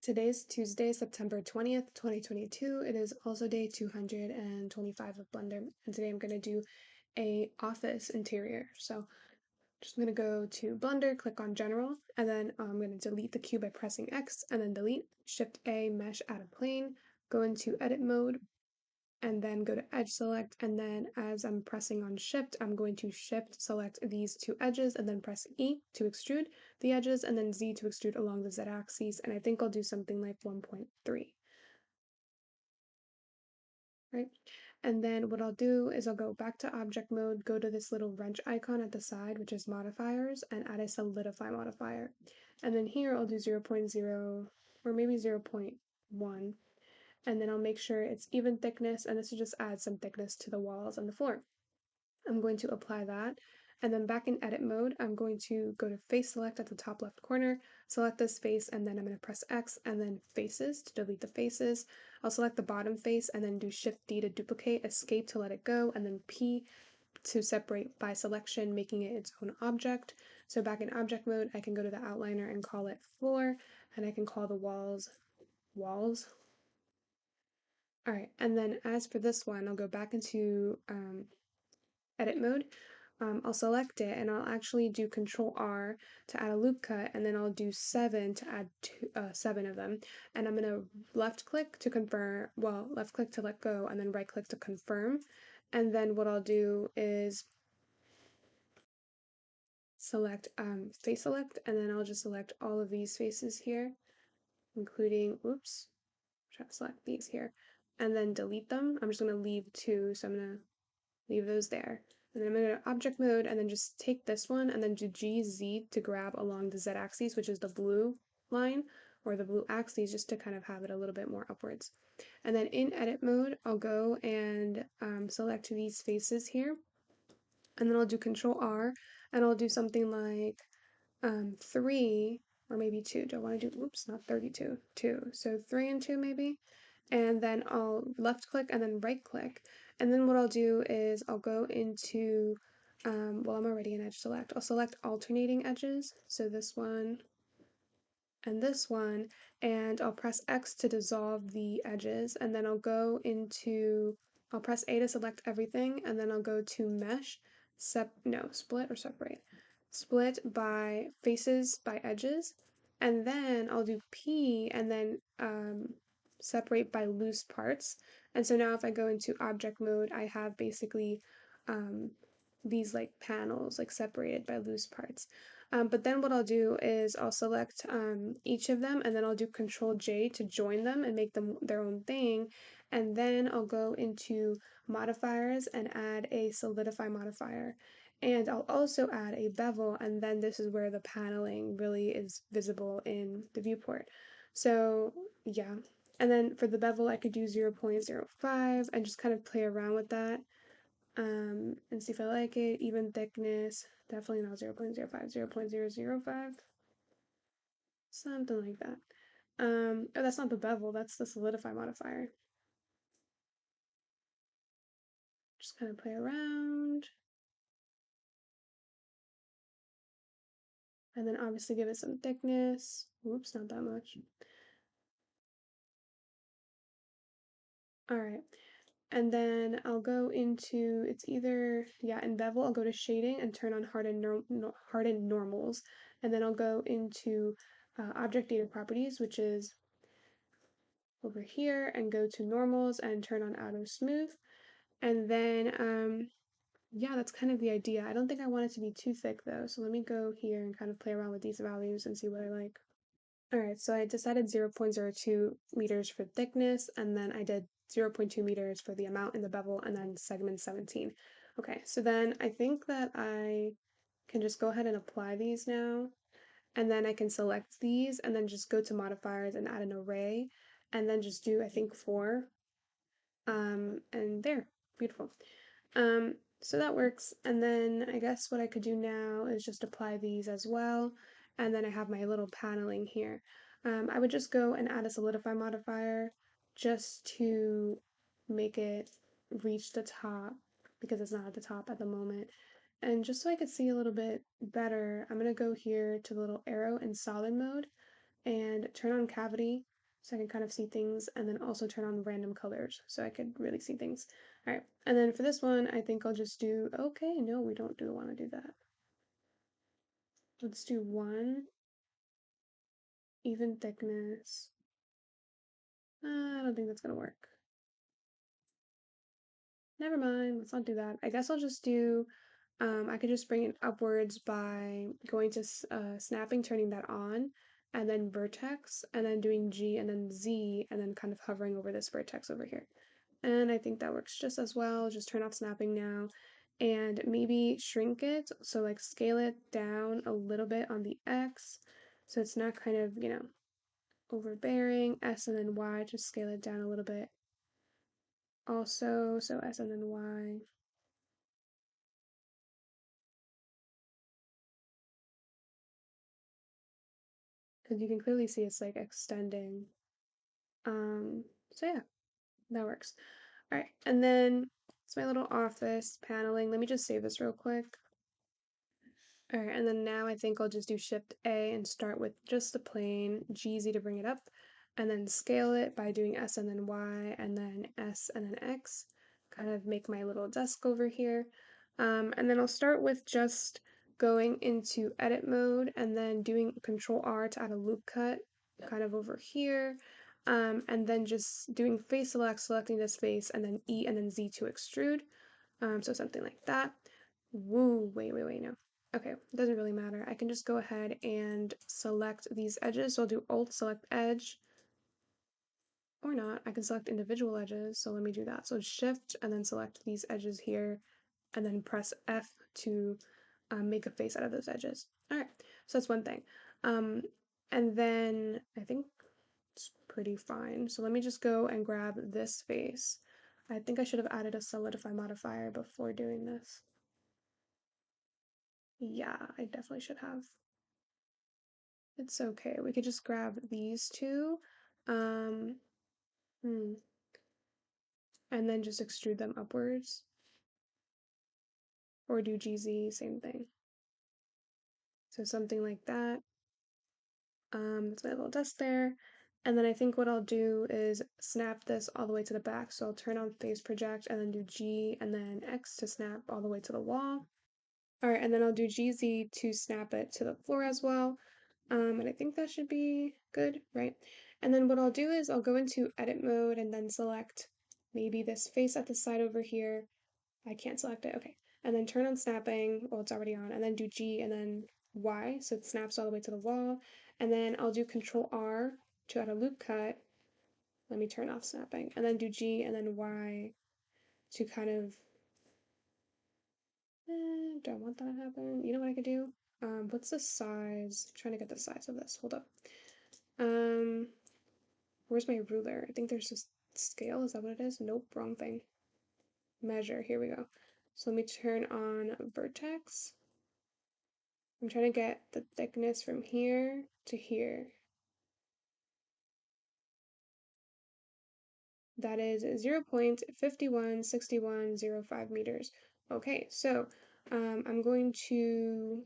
Today's Tuesday, September 20th, 2022. It is also day 225 of Blender, and today I'm going to do a office interior. So just going to go to Blender, click on General, and then I'm going to delete the cube by pressing X, and then delete, Shift A, Mesh, Add a Plane, go into Edit Mode, and then go to Edge Select, and then as I'm pressing on Shift, I'm going to Shift select these two edges, and then press E to extrude the edges, and then Z to extrude along the Z-axis, and I think I'll do something like 1.3. Right? And then what I'll do is I'll go back to object mode, go to this little wrench icon at the side, which is modifiers, and add a solidify modifier. And then here I'll do 0.0 or maybe 0.1, and then I'll make sure it's even thickness, and this will just add some thickness to the walls and the floor. I'm going to apply that, and then back in edit mode, I'm going to go to face select at the top left corner, select this face, and then I'm going to press X and then faces to delete the faces. I'll select the bottom face and then do Shift D to duplicate, escape to let it go, and then P to separate by selection, making it its own object. So back in object mode, I can go to the outliner and call it floor, and I can call the walls walls. All right, and then as for this one, I'll go back into edit mode. I'll select it and I'll actually do Control R to add a loop cut, and then I'll do 7 to add 7 of them. And I'm going to left click to confirm, well, left click to let go, and then right click to confirm. And then what I'll do is select face select, and then I'll just select all of these faces here, including, oops, try to select these here, and then delete them. I'm just going to leave 2, so I'm going to leave those there. And then I'm going to go to object mode and then just take this one and then do GZ to grab along the Z axis, which is the blue line or the blue axis, just to kind of have it a little bit more upwards. And then in edit mode, I'll go and select these faces here. And then I'll do Control R and I'll do something like 3 or maybe 2. Do I want to do, oops, not 32, 2. So 3 and 2 maybe. And then I'll left click and then right click. And then what I'll do is I'll go into, well, I'm already in edge select. I'll select alternating edges. So this one and this one, and I'll press X to dissolve the edges. And then I'll go into, I'll press A to select everything. And then I'll go to mesh, split or separate. Split by faces by edges. And then I'll do P and then, separate by loose parts. And so now if I go into object mode, I have basically these like panels like separated by loose parts. But then what I'll do is I'll select each of them, and then I'll do Control J to join them and make them their own thing. And then I'll go into modifiers and add a solidify modifier. And I'll also add a bevel, and then this is where the paneling really is visible in the viewport. So yeah, and then for the bevel, I could do 0.05 and just kind of play around with that and see if I like it. Even thickness, definitely not 0.05, 0.005, something like that. Oh, that's not the bevel, that's the solidify modifier. Just kind of play around. And then obviously give it some thickness. Whoops, not that much. All right. And then I'll go into, it's either, yeah, in bevel, I'll go to shading and turn on harden normals. And then I'll go into object data properties, which is over here, and go to normals and turn on auto smooth. And then, yeah, that's kind of the idea. I don't think I want it to be too thick though. So let me go here and kind of play around with these values and see what I like. All right, so I decided 0.02 meters for thickness, and then I did 0.2 meters for the amount in the bevel, and then segment 17. Okay, so then I think that I can just go ahead and apply these now, and then I can select these, and then just go to modifiers and add an array, and then just do, I think, 4. And there, beautiful. So that works, and then I guess what I could do now is just apply these as well, and then I have my little paneling here. I would just go and add a solidify modifier just to make it reach the top, because it's not at the top at the moment. And just so I could see a little bit better, I'm going to go here to the little arrow in solid mode and turn on cavity, so I can kind of see things, and then also turn on random colors so I could really see things. All right, and then for this one, I think I'll just do, okay, no, we don't want to do that. Let's do one even thickness. I don't think that's gonna work. Never mind, let's not do that. I guess I'll just do, I could just bring it upwards by going to snapping, turning that on, and then vertex, and then doing G and then Z, and then kind of hovering over this vertex over here. And I think that works just as well. Just turn off snapping now, and maybe shrink it, so like scale it down a little bit on the X, so it's not kind of, overbearing. S and then Y, just scale it down a little bit. Also, so S and then Y. Because you can clearly see it's like extending. So yeah, that works. All right, and then it's my little office paneling. Let me just save this real quick. All right, and then now I think I'll just do Shift A and start with just the plain GZ to bring it up, and then scale it by doing S and then Y, and then S and then X. Kind of make my little desk over here. And then I'll start with just going into edit mode and then doing Control R to add a loop cut kind of over here. And then just doing face select, selecting this face, and then E and then Z to extrude. So something like that. Woo, wait, no. Okay, it doesn't really matter. I can just go ahead and select these edges. So I'll do Alt, select edge, or not. I can select individual edges. So let me do that. So Shift and then select these edges here, and then press F to make a face out of those edges. All right, so that's one thing. And then I think it's pretty fine. So let me just go and grab this face. I think I should have added a solidify modifier before doing this. Yeah, I definitely should have. It's okay. We could just grab these two. Um, hmm, and then just extrude them upwards. Or do GZ, same thing. So something like that. That's my little desk there. And then I think what I'll do is snap this all the way to the back. So I'll turn on face project and then do G and then X to snap all the way to the wall. All right, and then I'll do GZ to snap it to the floor as well. And I think that should be good, right? And then what I'll do is I'll go into edit mode and then select maybe this face at the side over here. I can't select it, okay. And then turn on snapping, well, it's already on, and then do G and then Y, so it snaps all the way to the wall. And then I'll do Control R to add a loop cut. Let me turn off snapping, and then do G and then Y to kind of, don't want that to happen. You know what I could do? What's the size? I'm trying to get the size of this. Hold up. Um, where's my ruler? I think there's a scale. Is that what it is? Nope, wrong thing. Measure. Here we go. So let me turn on vertex. I'm trying to get the thickness from here to here. That is 0.516105 meters. Okay, so I'm going to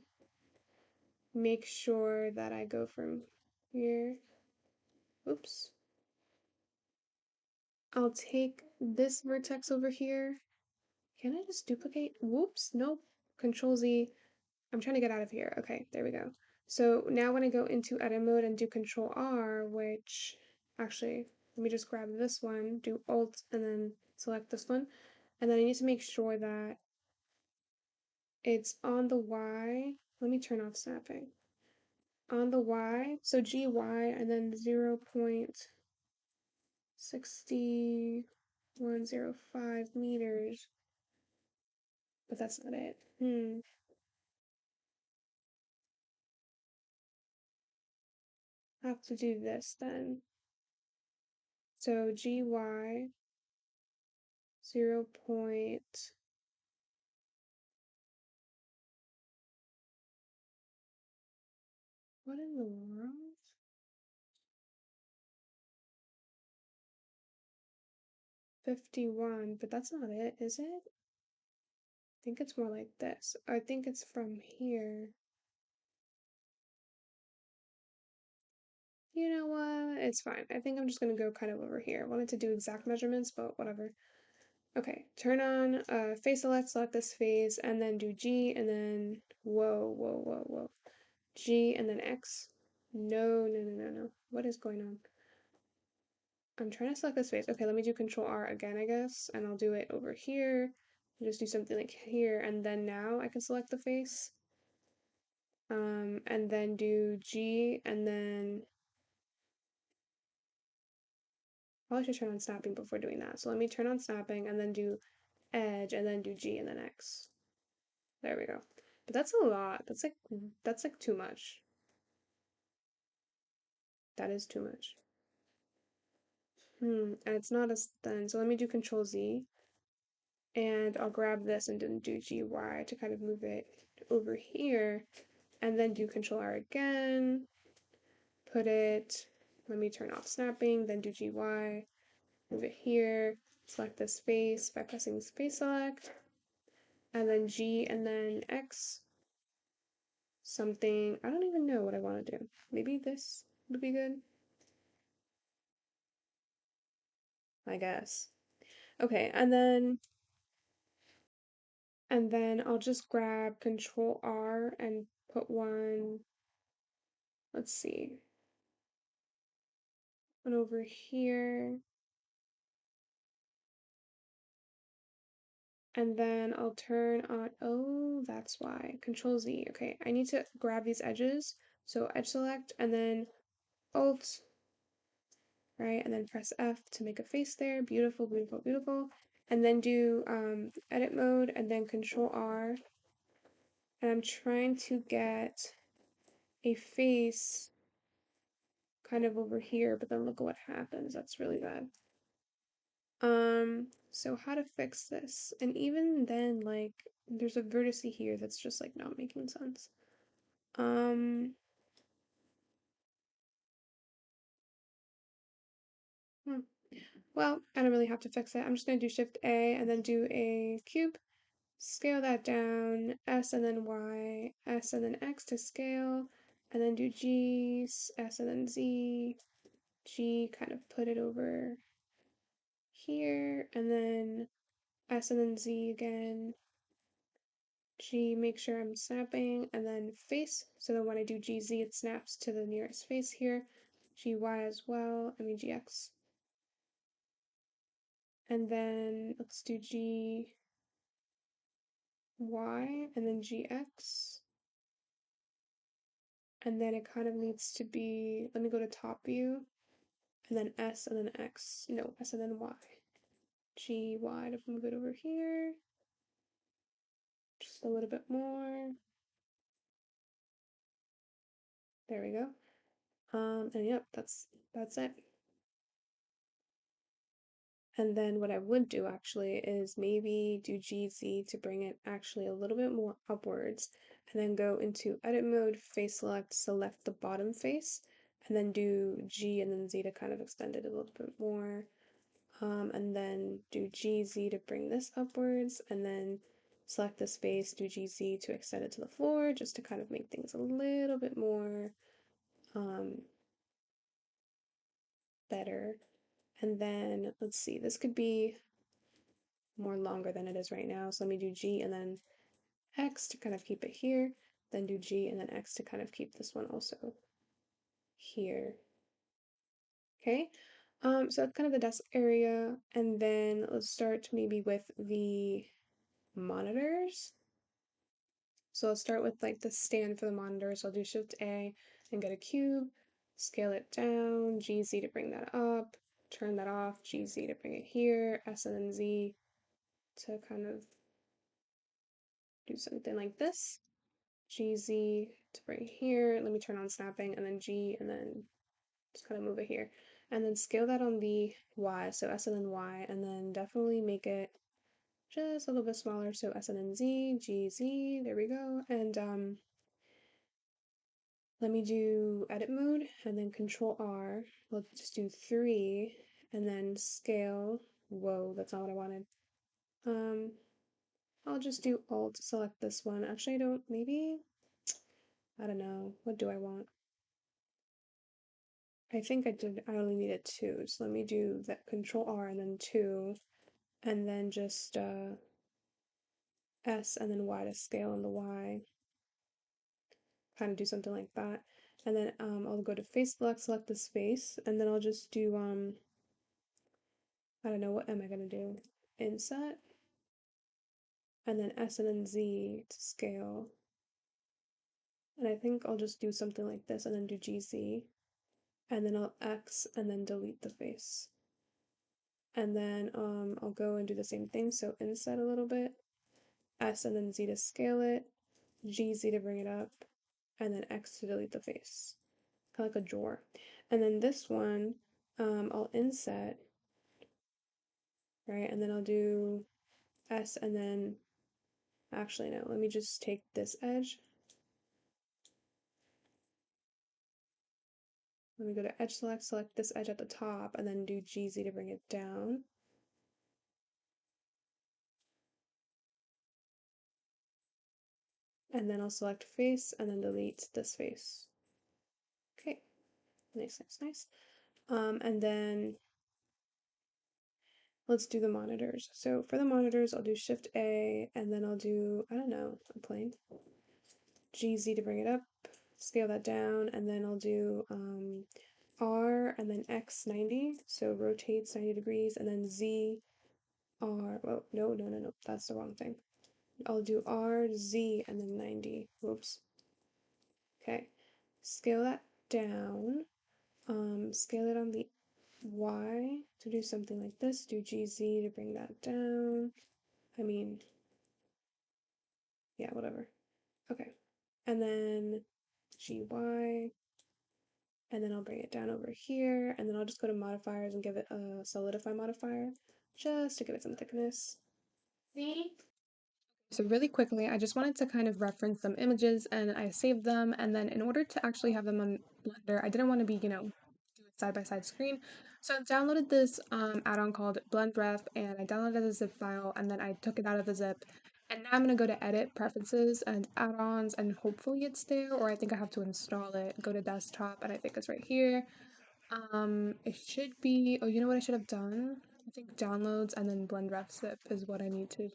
make sure that I go from here. Oops. I'll take this vertex over here. Can I just duplicate? Whoops, nope. Control Z. I'm trying to get out of here. Okay, there we go. So now when I go into edit mode and do Control R, which actually, let me just grab this one, do Alt, and then select this one. And then I need to make sure that it's on the Y. Let me turn off snapping. On the Y, so GY, and then 0.6105 meters. But that's not it. I have to do this then. So GY 0. What in the world? 51, but that's not it, is it? I think it's more like this. I think it's from here. You know what? it's fine. I think I'm just gonna go kind of over here. I wanted to do exact measurements, but whatever. Okay, turn on face select, select this face, and then do G, and then whoa. G, and then X. No. What is going on? I'm trying to select this face. Okay, let me do Control R again, I guess, and I'll do it over here. Just do something like here, and then now I can select the face. And then do G, and then probably should turn on snapping before doing that. So let me turn on snapping, and then do edge, and then do G, and then X. There we go. But that's a lot. That's like too much. That is too much. And it's not as thin. So let me do Control Z, and I'll grab this and then do GY to kind of move it over here, and then do Control R again. Put it. Let me turn off snapping, then do GY. Move it here. Select this face by pressing space select, and then G, and then X. Something. I don't even know what I want to do. Maybe this would be good. I guess. Okay, and then I'll just grab Control R and put one, let's see, one over here. And then I'll turn on, oh, that's why. Control Z. Okay, I need to grab these edges. So edge select and then Alt, right? And then press F to make a face there. Beautiful. And then do edit mode and then Control R. And I'm trying to get a face kind of over here, but then look at what happens. That's really bad. So how to fix this? And even then, like, there's a vertex here that's just like not making sense. Um, hmm. Well, I don't really have to fix it. I'm just gonna do Shift A and then do a cube, scale that down, S and then Y, S and then X to scale, and then do G, S and then Z, G, kind of put it over here, and then S and then Z again, G, make sure I'm snapping, and then face. So then when I do GZ, it snaps to the nearest face here. GY as well, GX. And then let's do GY, and then GX. And then it kind of needs to be, let me go to top view, and then S, and then X. No, S and then Y. GY to move it over here. Just a little bit more. There we go. And yep, that's it. And then what I would do actually is maybe do GZ to bring it actually a little bit more upwards, and then go into edit mode, face select, select the bottom face, and then do G and then Z to kind of extend it a little bit more. And then do GZ to bring this upwards, and then select this face, do GZ to extend it to the floor, just to kind of make things a little bit more better. And then let's see, this could be more longer than it is right now. So let me do G and then X to kind of keep it here, then do G and then X to kind of keep this one also here. Okay, so that's kind of the desk area, and then let's start maybe with the monitors. So I'll start with like the stand for the monitors. I'll do Shift A and get a cube, scale it down, GZ to bring that up, turn that off, GZ to bring it here, S and then Z to kind of do something like this. GZ to bring here. Let me turn on snapping, and then G, and then just kind of move it here. And then scale that on the Y, so S and then Y, and then definitely make it just a little bit smaller, so S and then Z, GZ, there we go. And let me do edit mode, and then Control R. Let's just do 3, and then scale. Whoa, that's not what I wanted. I'll just do Alt, select this one. Actually, I don't, maybe, I don't know. What do I want? I think I only needed two, so let me do that Control R and then two, and then just S and then Y to scale on the Y, kind of do something like that. And then I'll go to face select, select this face, and then I'll just do I don't know, what am I gonna do? Inset, and then S and then Z to scale. And I think I'll just do something like this and then do GZ, and then I'll X and then delete the face. And then I'll go and do the same thing, so inset a little bit, S and then Z to scale it, GZ to bring it up, and then X to delete the face. Kind of like a drawer. And then this one, I'll inset, right? And then I'll do S and then, actually no, let me just take this edge. Let me go to edge select, select this edge at the top, and then do GZ to bring it down. And then I'll select face and then delete this face. Okay, nice, nice, nice. And then let's do the monitors. So for the monitors, I'll do Shift A and then I'll do, I don't know, a plane. GZ to bring it up, scale that down, and then I'll do R and then X 90, so rotates 90 degrees, and then Z, R, oh, no, that's the wrong thing. I'll do R, Z, and then 90, whoops. Okay, scale that down, scale it on the Y to do something like this, do GZ to bring that down, I mean, yeah, whatever. Okay, and then GY, and then I'll bring it down over here, and then I'll just go to modifiers and give it a solidify modifier, just to give it some thickness. See? So really quickly, I just wanted to kind of reference some images and I saved them, and then in order to actually have them on Blender, I didn't want to be, do a side-by-side screen. So I downloaded this add-on called BlendRef, and I downloaded a zip file, and then I took it out of the zip. And now I'm going to go to Edit, Preferences, and Add-ons, and hopefully it's there, or I think I have to install it. Go to Desktop, and I think it's right here. It should be, oh, you know what I should have done? I think Downloads and then BlendRef zip is what I need to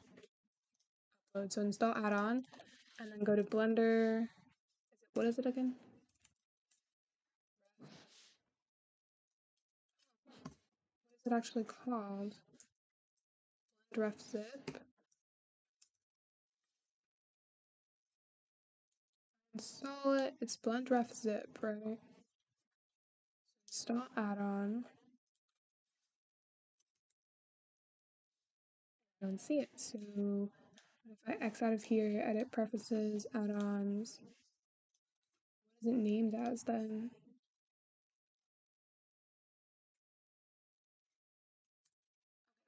upload. So install add-on, and then go to Blender. What is it again? What is it actually called? BlendRef zip. Install it. It's BlendRef zip, right? Install add-on. I don't see it. So if I X out of here, edit preferences, add-ons, what is it named as then?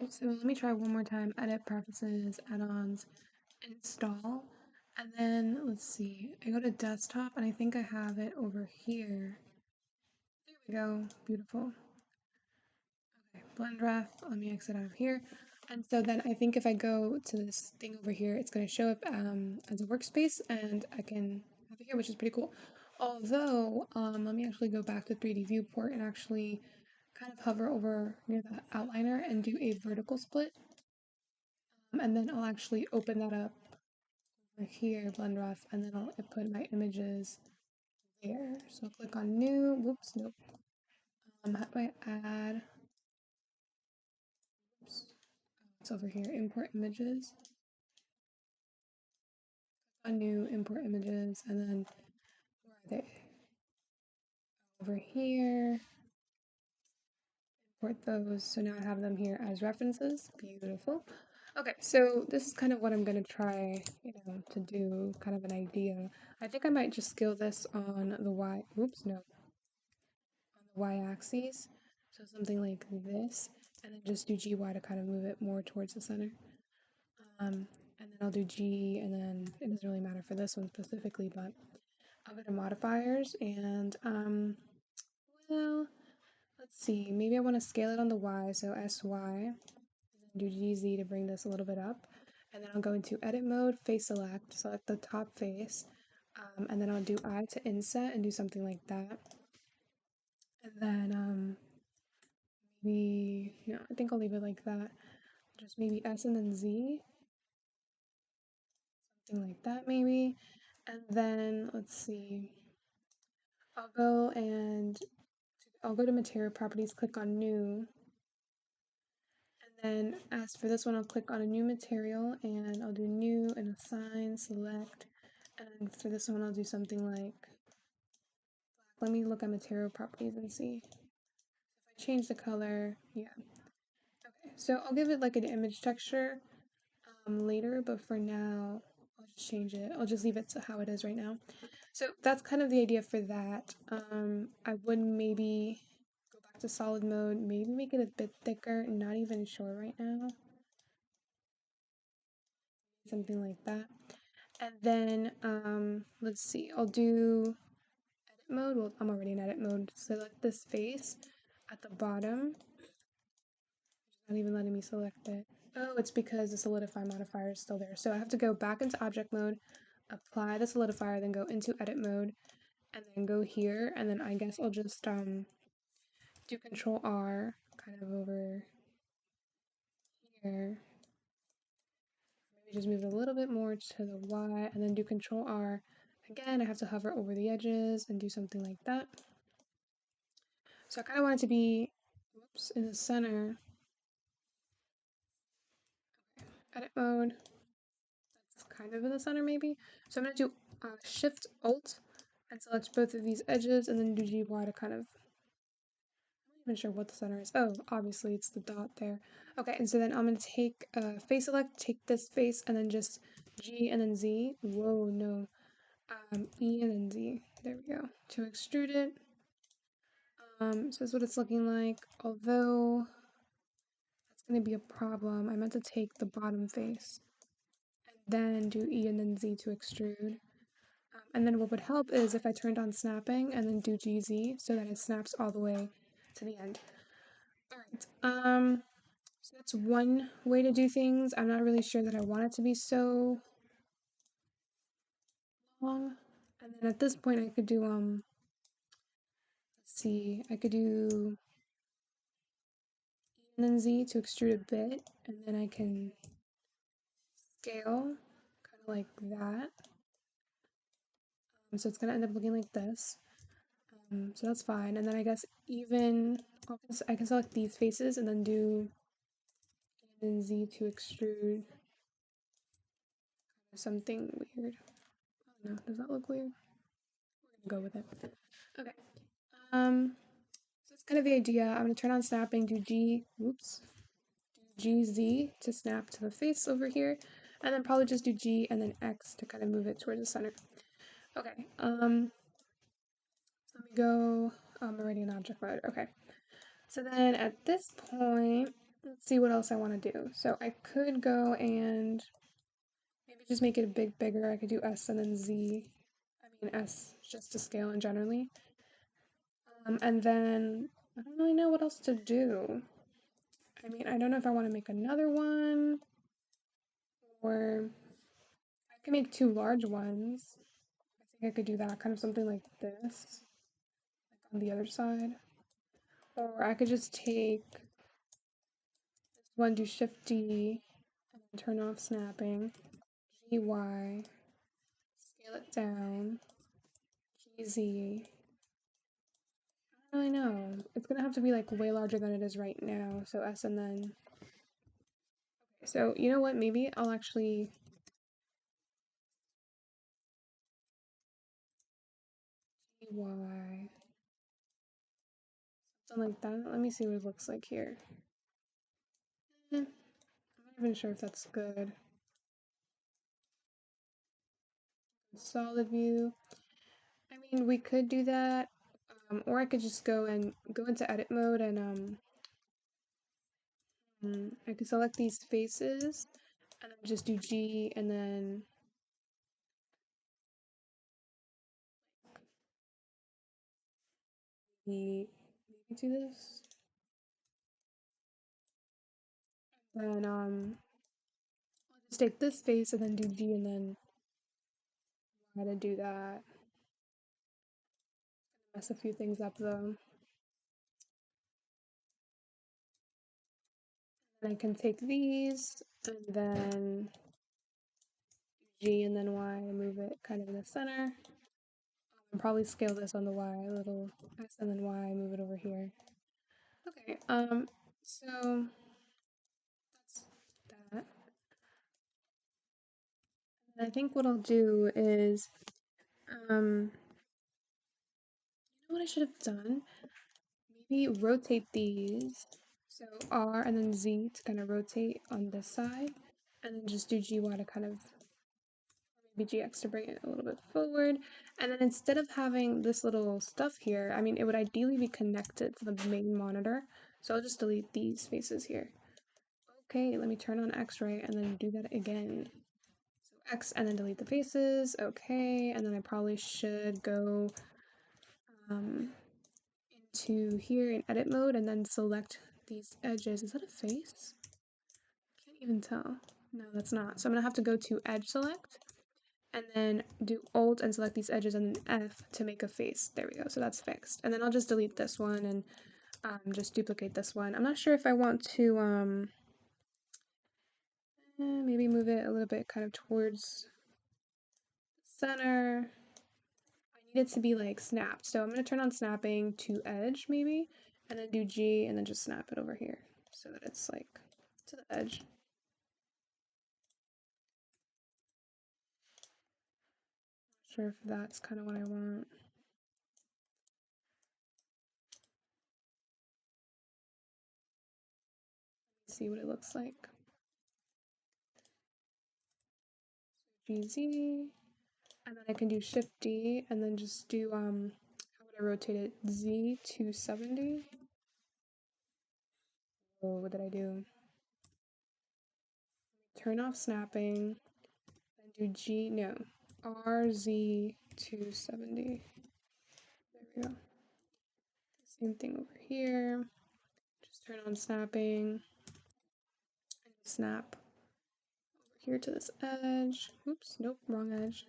So let me try one more time. Edit preferences, add-ons, install. And then let's see. I go to desktop and I think I have it over here. There we go. Beautiful. Okay, BlendRef. Let me exit out of here. And so then I think if I go to this thing over here, it's going to show up as a workspace and I can have it here, which is pretty cool. Although, let me actually go back to 3D viewport and actually kind of hover over near the outliner and do a vertical split. And then I'll actually open that up over here, BlendRef, and then I'll put my images there. So click on new, whoops, nope. How do I add, oops, it's over here, import images. On new, import images, and then where are they? Over here, import those. So now I have them here as references. Beautiful. Okay, so this is kind of what I'm going to try, to do, kind of an idea. I think I might just scale this on the Y, oops, no, on the Y-axis. So something like this, and then just do GY to kind of move it more towards the center. And then I'll do G, and then it doesn't really matter for this one specifically, but I'll go to modifiers, and, well, let's see, maybe I want to scale it on the Y, so SY, do GZ to bring this a little bit up, and then I'll go into edit mode, face select the top face, and then I'll do I to inset and do something like that, and And then maybe, no, I think I'll leave it like that. Just maybe S and then Z, something like that maybe. And then let's see. I'll go and I'll go to material properties, click on new, and then as for this one, I'll click on a new material and I'll do new and assign, select, and for this one, I'll do something like, let me look at material properties and see. If I change the color, yeah. Okay, so I'll give it like an image texture later, but for now, I'll just change it. I'll just leave it to how it is right now. So that's kind of the idea for that. I would maybe go back to solid mode, maybe make it a bit thicker, not even sure right now. Something like that. And then, let's see, I'll do edit mode. Well, I'm already in edit mode. Select this face at the bottom. It's not even letting me select it. Oh, it's because the solidify modifier is still there. So I have to go back into object mode, apply the solidifier, then go into edit mode, and then go here, and then I guess I'll just do Control R, kind of over here. Maybe just move it a little bit more to the Y, and then do Control R. Again, I have to hover over the edges and do something like that. So I kind of want it to be, whoops, in the center. Edit mode. That's kind of in the center, maybe. So I'm going to do Shift Alt and select both of these edges, and then do GY to kind of, I'm not even sure what the center is. Oh, obviously it's the dot there. Okay, and so then I'm going to take face select, take this face, and then just G and then Z. Whoa, no. E and then Z. There we go. To extrude it. So that's what it's looking like. Although that's going to be a problem. I meant to take the bottom face and then do E and then Z to extrude. And then what would help is if I turned on snapping and then do GZ so that it snaps all the way to the end. All right. So that's one way to do things. I'm not really sure that I want it to be so long. And then at this point I could do let's see, I could do E and then Z to extrude a bit, and then I can scale kind of like that. So it's gonna end up looking like this. So that's fine. And then I guess even I can select these faces and then do E and then Z to extrude something weird. I don't know. Does that look weird? We're gonna go with it. Okay. So that's kind of the idea. I'm gonna turn on snapping, do GZ to snap to the face over here, and then probably just do G and then X to kind of move it towards the center. Okay, let me go, I'm already in object mode. Okay, so then at this point, let's see what else I want to do. So I could go and maybe just make it a bit bigger. I could do S and then Z. I mean S just to scale in generally. And then I don't really know what else to do. I mean, I don't know if I want to make another one or I could make two large ones. I think I could do that, kind of something like this, like on the other side. Or I could just take this one, do Shift D, and then turn off snapping, GY, scale it down, GZ. I don't really know. It's gonna have to be like way larger than it is right now. So S and then. Okay, so you know what? Maybe I'll actually GY, something like that. Let me see what it looks like here. I'm not even sure if that's good. Solid view. I mean, we could do that, or I could just go into edit mode and I could select these faces and then just do G and then maybe do this. Then I'll just take this face and then do G and then try to do that. Mess a few things up though. I can take these and then G and then Y and move it kind of in the center. And probably scale this on the Y a little X and then Y, move it over here. Okay, so that's that. And I think what I'll do is, you know what I should have done? Maybe rotate these. So R and then Z to kind of rotate on this side, and then just do GY to kind of maybe GX to bring it a little bit forward. And then instead of having this little stuff here, I mean, it would ideally be connected to the main monitor. So I'll just delete these faces here. Okay, let me turn on X-ray and then do that again. So X and then delete the faces. Okay, and then I probably should go into here in edit mode and then select these edges. Is that a face? Can't even tell. No, that's not. So I'm gonna have to go to edge select and then do Alt and select these edges and then F to make a face. There we go. So that's fixed. And then I'll just delete this one and just duplicate this one. I'm not sure if I want to maybe move it a little bit kind of towards the center. I need it to be like snapped. So I'm going to turn on snapping to edge maybe and then do G and then just snap it over here so that it's like to the edge. Not sure if that's kind of what I want. See what it looks like. GZ, and then I can do Shift D and then just do how would I rotate it? Z 270. Oh, what did I do? Turn off snapping and do G no RZ 270. There we go. Same thing over here. Just turn on snapping and snap over here to this edge. Oops, nope, wrong edge.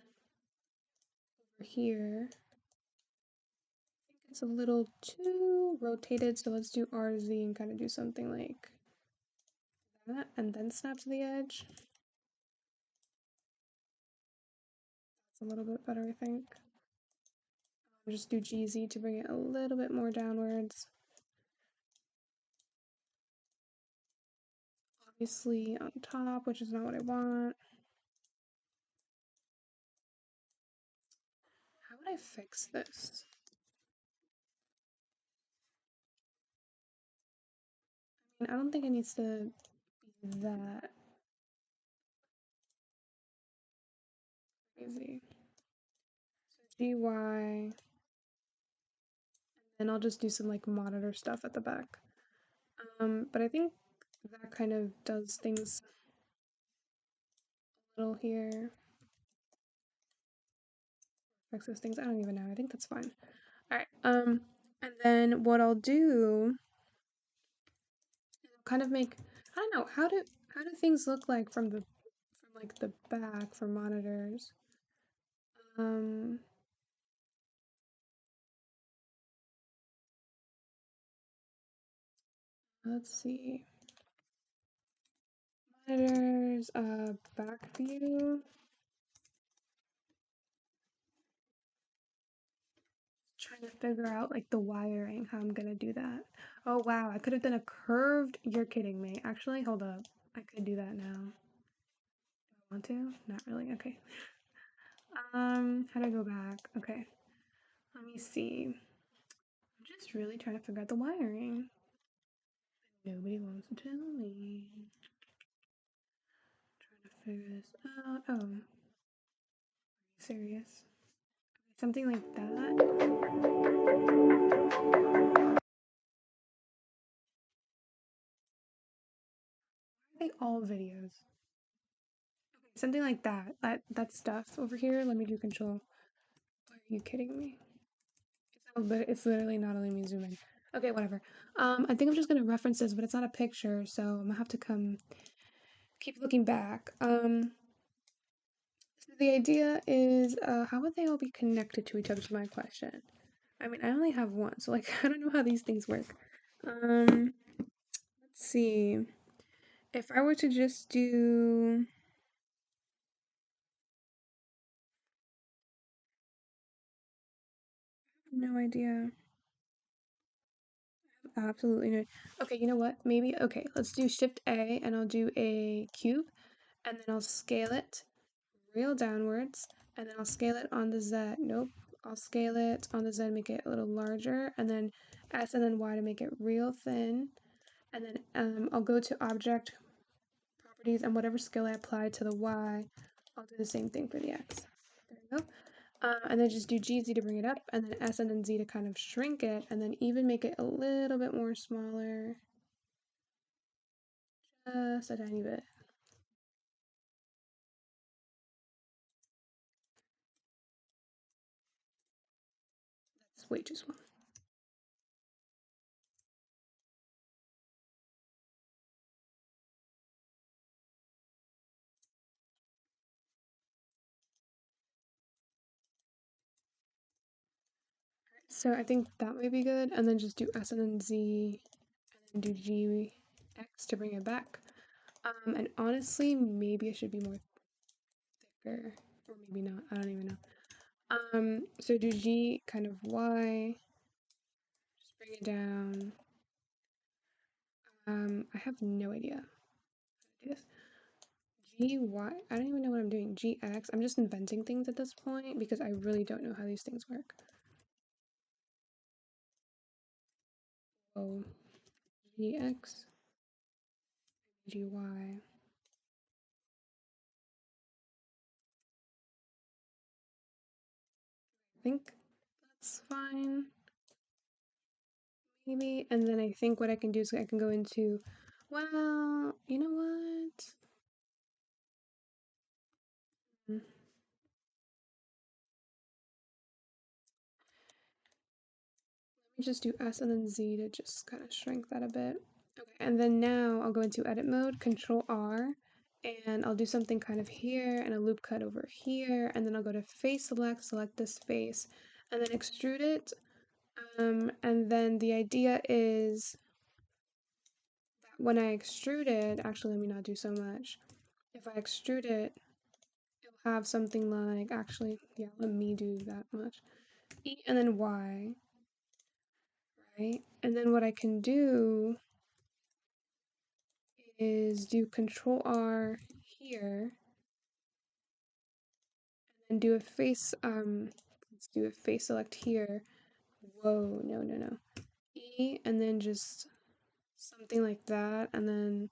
Over here. I think it's a little too rotated, so let's do RZ and kind of do something like that and then snap to the edge. That's a little bit better, I think. I'll just do GZ to bring it a little bit more downwards. Obviously on top, which is not what I want. How would I fix this? I mean, I don't think it needs to be that crazy. So GY, and I'll just do some like monitor stuff at the back. But I think that kind of does things a little here. Fixes things. I don't even know. I think that's fine. All right. And then what I'll do is I'll kind of make. I don't know how do things look like from like the back for monitors. Um. Let's see. Monitors. Back view. Trying to figure out like the wiring, how I'm gonna do that. Oh wow, I could have done a curved. You're kidding me. Actually, hold up. I could do that now. Do I want to? Not really. Okay. How do I go back? Okay. Let me see. I'm just really trying to figure out the wiring. Nobody wants to tell me. Trying to figure this out. Oh. Are you serious? Something like that. Why are they all videos? Something like that. That stuff over here. Let me do control. Are you kidding me? It's literally not letting me zoom in. Okay, whatever. I think I'm just gonna reference this, but it's not a picture, so I'm gonna have to keep looking back. So the idea is, how would they all be connected to each other? Is my question. I mean, I only have one, so like I don't know how these things work. Let's see. If I were to just do, no idea. Absolutely no. Okay, you know what? Maybe, okay, let's do Shift A and I'll do a cube and then I'll scale it real downwards and then I'll scale it on the Z. Nope. I'll scale it on the Z, make it a little larger, and then S and then Y to make it real thin. And then I'll go to Object, Properties, and whatever scale I apply to the Y, I'll do the same thing for the X. There we go. And then just do GZ to bring it up, and then S and then Z to kind of shrink it, and then even make it a little bit more smaller. Just a tiny bit. That's way too small. So I think that might be good, and then just do S and then Z, and then do GX to bring it back. And honestly, maybe it should be more thicker, or maybe not. I don't even know. So do G kind of Y, just bring it down. I have no idea how to do this. GY, I don't even know what I'm doing. GX, I'm just inventing things at this point because I really don't know how these things work. Oh, GX, GY. I think that's fine. Maybe. And then I think what I can do is I can go into, well, you know what? Let me just do S and then Z to just kind of shrink that a bit. Okay, and then now I'll go into edit mode, Control R, and I'll do something kind of here and a loop cut over here, and then I'll go to face select, select this face, and then extrude it. And then the idea is that when I extrude it, actually let me not do so much. If I extrude it, it'll have something like, actually, yeah, let me do that much. E and then Y, right? And then what I can do is do Control R here and do a face, let's do a face select here. Whoa, no, no, no. E and then just something like that, and then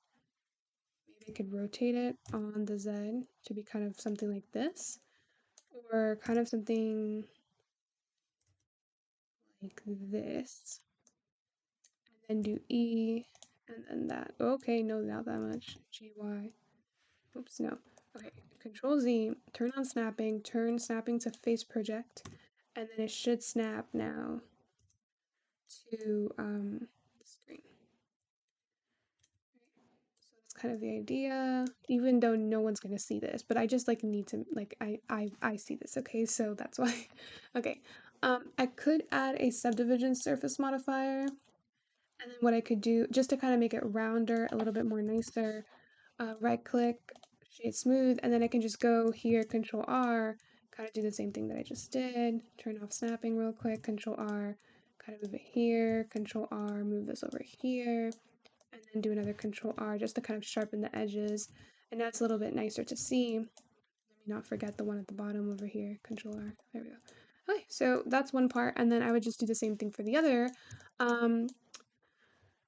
maybe I could rotate it on the Z to be kind of something like this, or kind of something like this, and then do E, and then that. Okay, no, not that much. GY. Oops, no. Okay, Control Z, turn on snapping, turn snapping to face project, and then it should snap now to the screen. So that's kind of the idea, even though no one's gonna see this, but I just like need to like I see this, okay? So that's why. Okay. I could add a subdivision surface modifier, and then what I could do just to kind of make it rounder, a little bit more nicer, right click, shade smooth, and then I can just go here, Control R, kind of do the same thing that I just did, turn off snapping real quick, Control R, kind of move it here, Control R, move this over here, and then do another Control R just to kind of sharpen the edges, and now it's a little bit nicer to see. Let me not forget the one at the bottom over here, Control R, there we go. Okay, so that's one part, and then I would just do the same thing for the other.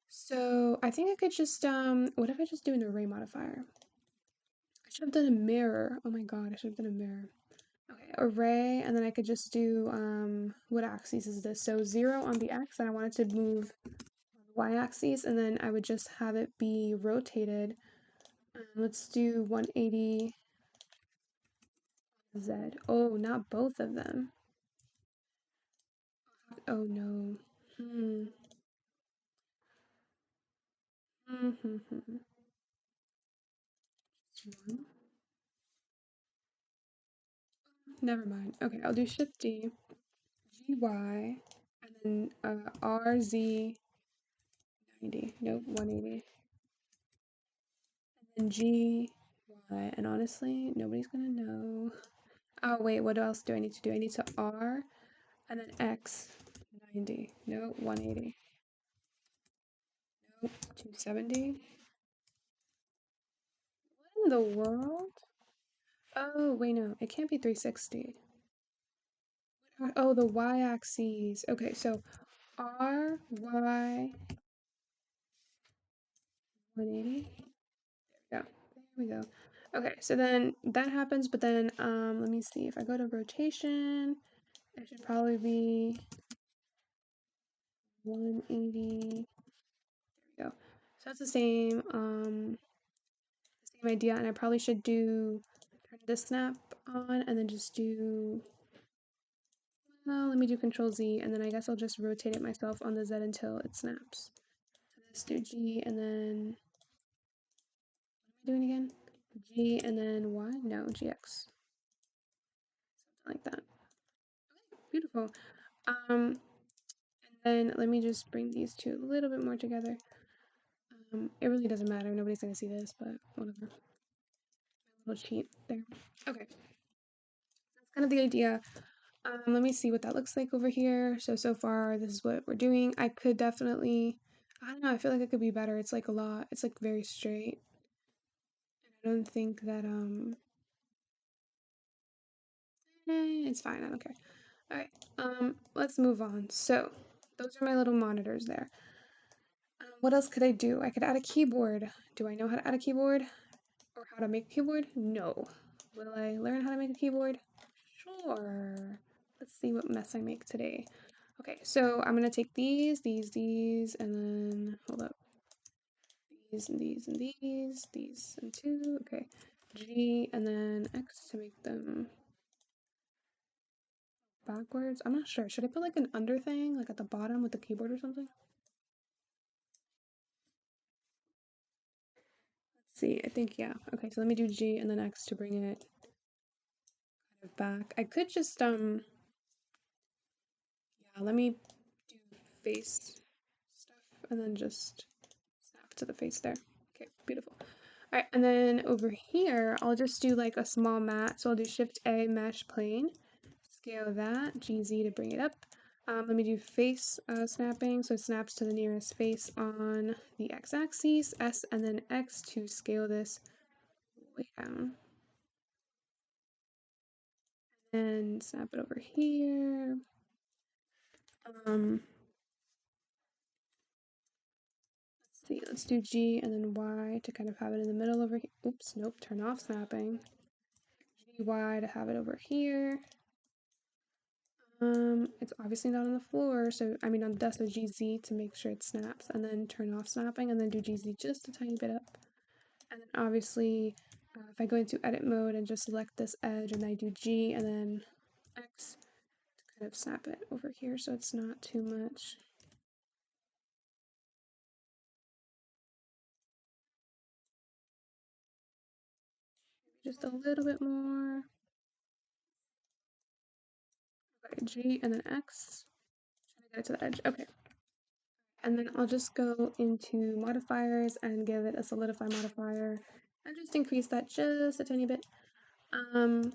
So I think I could just, what if I just do an array modifier? I should have done a mirror. Oh my god, I should have done a mirror. Okay, array, and then I could just do, what axis is this? So 0 on the x, and I wanted to move on the y-axis, and then I would just have it be rotated. Let's do 180 z. Oh, not both of them. Oh no. Hmm. Hmm. Hmm. Hmm. One. Never mind. Okay, I'll do Shift D, GY, and then RZ 90. Nope, 180. and G, Y, and honestly, nobody's gonna know. Oh wait, what else do I need to do? I need to R, and then X, 90. No, 180. Nope, 270. What in the world? Oh, wait, no, it can't be 360. Oh, the y-axis. Okay, so R, Y, 180. Yeah, there we go. Okay, so then that happens, but then let me see. If I go to rotation, it should probably be 180. There we go. So that's the same idea, and I probably should turn the snap on and then just do, well, let me do Control Z, and then I guess I'll just rotate it myself on the Z until it snaps. So let's do G, and then, what am I doing again? G, and then Y? No, GX. Something like that. Okay, beautiful. And then let me just bring these two a little bit more together. It really doesn't matter. Nobody's gonna see this, but whatever. My little cheat there. Okay, that's kind of the idea. Let me see what that looks like over here. So far, this is what we're doing. I could definitely, I don't know, I feel like it could be better. It's like a lot, it's like very straight. And I don't think that, it's fine, I don't care. All right, let's move on. So, those are my little monitors there. What else could I do? I could add a keyboard. Do I know how to add a keyboard? Or how to make a keyboard? No. Will I learn how to make a keyboard? Sure. Let's see what mess I make today. Okay, so I'm gonna take these, and then, hold up. These, and these, and these, and two. Okay. G, and then X to make them backwards. I'm not sure. Should I put like an under thing, like at the bottom with the keyboard or something? Let's see, I think, yeah. Okay, so let me do G and then X to bring it kind of back. I could just, yeah, let me do face stuff and then just snap to the face there. Okay, beautiful. All right, and then over here, I'll just do like a small mat. So I'll do Shift A, mesh plane, scale that, GZ to bring it up. Let me do face snapping, so it snaps to the nearest face on the x-axis, S and then X to scale this way down. And snap it over here. Let's see, let's do G and then Y to kind of have it in the middle over here. Oops, nope, turn off snapping. G, Y to have it over here. It's obviously not on the floor, so I mean on the desk, so GZ to make sure it snaps, and then turn off snapping, and then do GZ just a tiny bit up. And then obviously, if I go into edit mode and just select this edge, and I do G and then X to kind of snap it over here so it's not too much. Just a little bit more. Okay, G and then X. Trying to get it to the edge. Okay. And then I'll just go into modifiers and give it a solidify modifier and just increase that just a tiny bit. And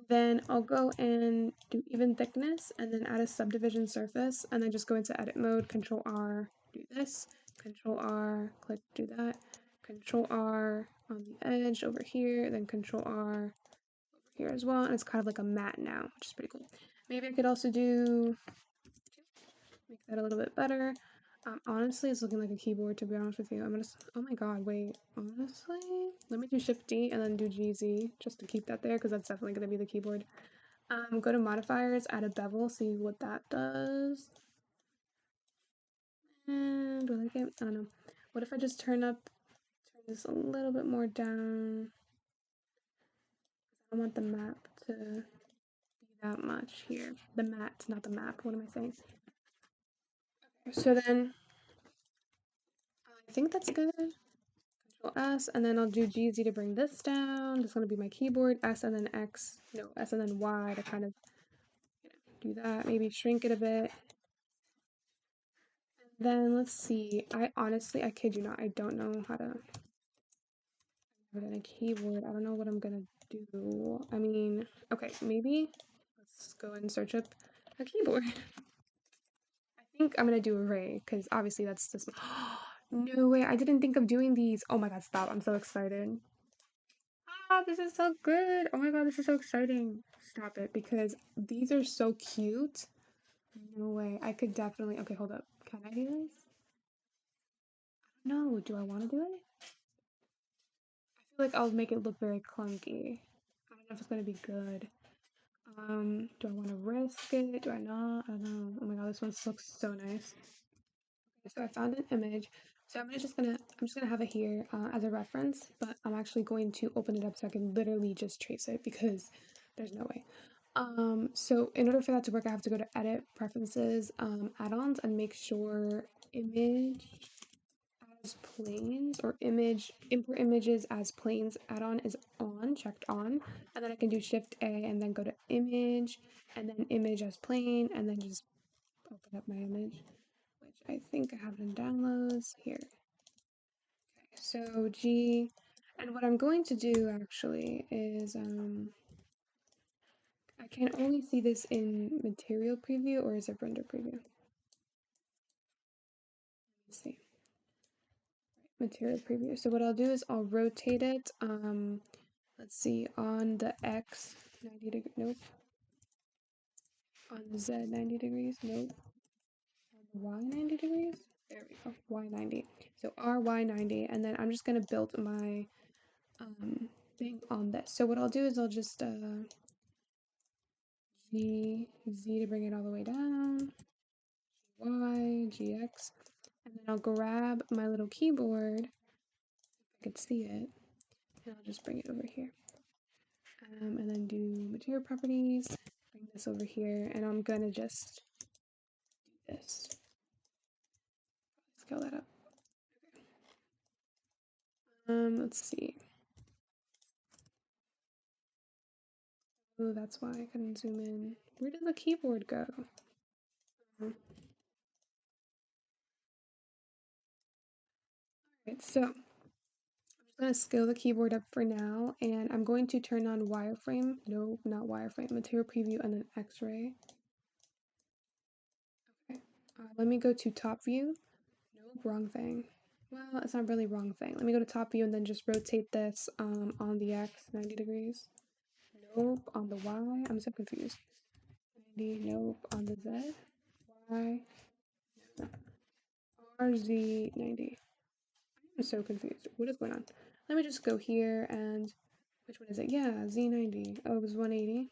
then I'll go and do even thickness and then add a subdivision surface and then just go into edit mode, Control R, do this, Control R, click, do that, Control R on the edge over here, then Control R over here as well. And it's kind of like a mat now, which is pretty cool. Maybe I could also make that a little bit better. Honestly, it's looking like a keyboard, to be honest with you. Oh my god, wait, honestly? Let me do Shift D and then do GZ, just to keep that there, because that's definitely going to be the keyboard. Go to modifiers, add a bevel, see what that does. And do I like it? I don't know. What if I just turn this a little bit more down? I want the map to be that much here. The mat, not the map. What am I saying? Okay, so then I think that's good. Control S, and then I'll do GZ to bring this down. This is going to be my keyboard. S and then X, no, S and then Y to kind of do that. Maybe shrink it a bit. And then let's see. I kid you not, I don't know how to than a keyboard. I don't know what I'm gonna do. I mean, okay, maybe let's go and search up a keyboard. I think I'm gonna do array because obviously that's this. No way, I didn't think of doing these. Oh my god, stop. I'm so excited. Ah, this is so good. Oh my god, this is so exciting. Stop it because these are so cute. No way. I could definitely. Okay, hold up. Can I do this? No, do I want to do it? I feel like I'll make it look very clunky. I don't know if it's gonna be good. Do I want to risk it? Do I not? I don't know. Oh my god, this one looks so nice. Okay, so I found an image. So I'm just gonna have it here as a reference, but I'm actually going to open it up so I can literally just trace it because there's no way. So in order for that to work, I have to go to Edit, Preferences, Add-ons, and make sure Image as Planes or Image Import Images as Planes add-on is on, checked on, and then I can do Shift A and then go to Image and then Image as Plane and then just open up my image, which I think I have it in downloads here. Okay, so G, and what I'm going to do actually is I can only see this in material preview or is it render preview? Let's see. Material preview. So what I'll do is I'll rotate it. Let's see, on the X 90 degrees. Nope. On the Z 90 degrees. Nope. On the Y 90 degrees. There we go. Y 90. So RY 90, and then I'm just gonna build my thing on this. So what I'll do is I'll just Z to bring it all the way down. Y, GX, and then I'll grab my little keyboard, if I could see it, and I'll just bring it over here. And then do material properties, bring this over here, and I'm gonna just do this. Scale that up. Okay. Let's see. Oh, that's why I couldn't zoom in. Where did the keyboard go? Alright, so I'm just going to scale the keyboard up for now, and I'm going to turn on wireframe. No, not wireframe. Material preview and then X-ray. Okay. Let me go to top view. Nope, wrong thing. Well, it's not really wrong thing. Let me go to top view and then just rotate this on the X 90 degrees. Nope, on the Y. I'm so confused. 90, nope, on the Z. Y. RZ 90. I'm so confused. What is going on? Let me just go here and which one is it? Yeah, Z90. Oh, it was 180.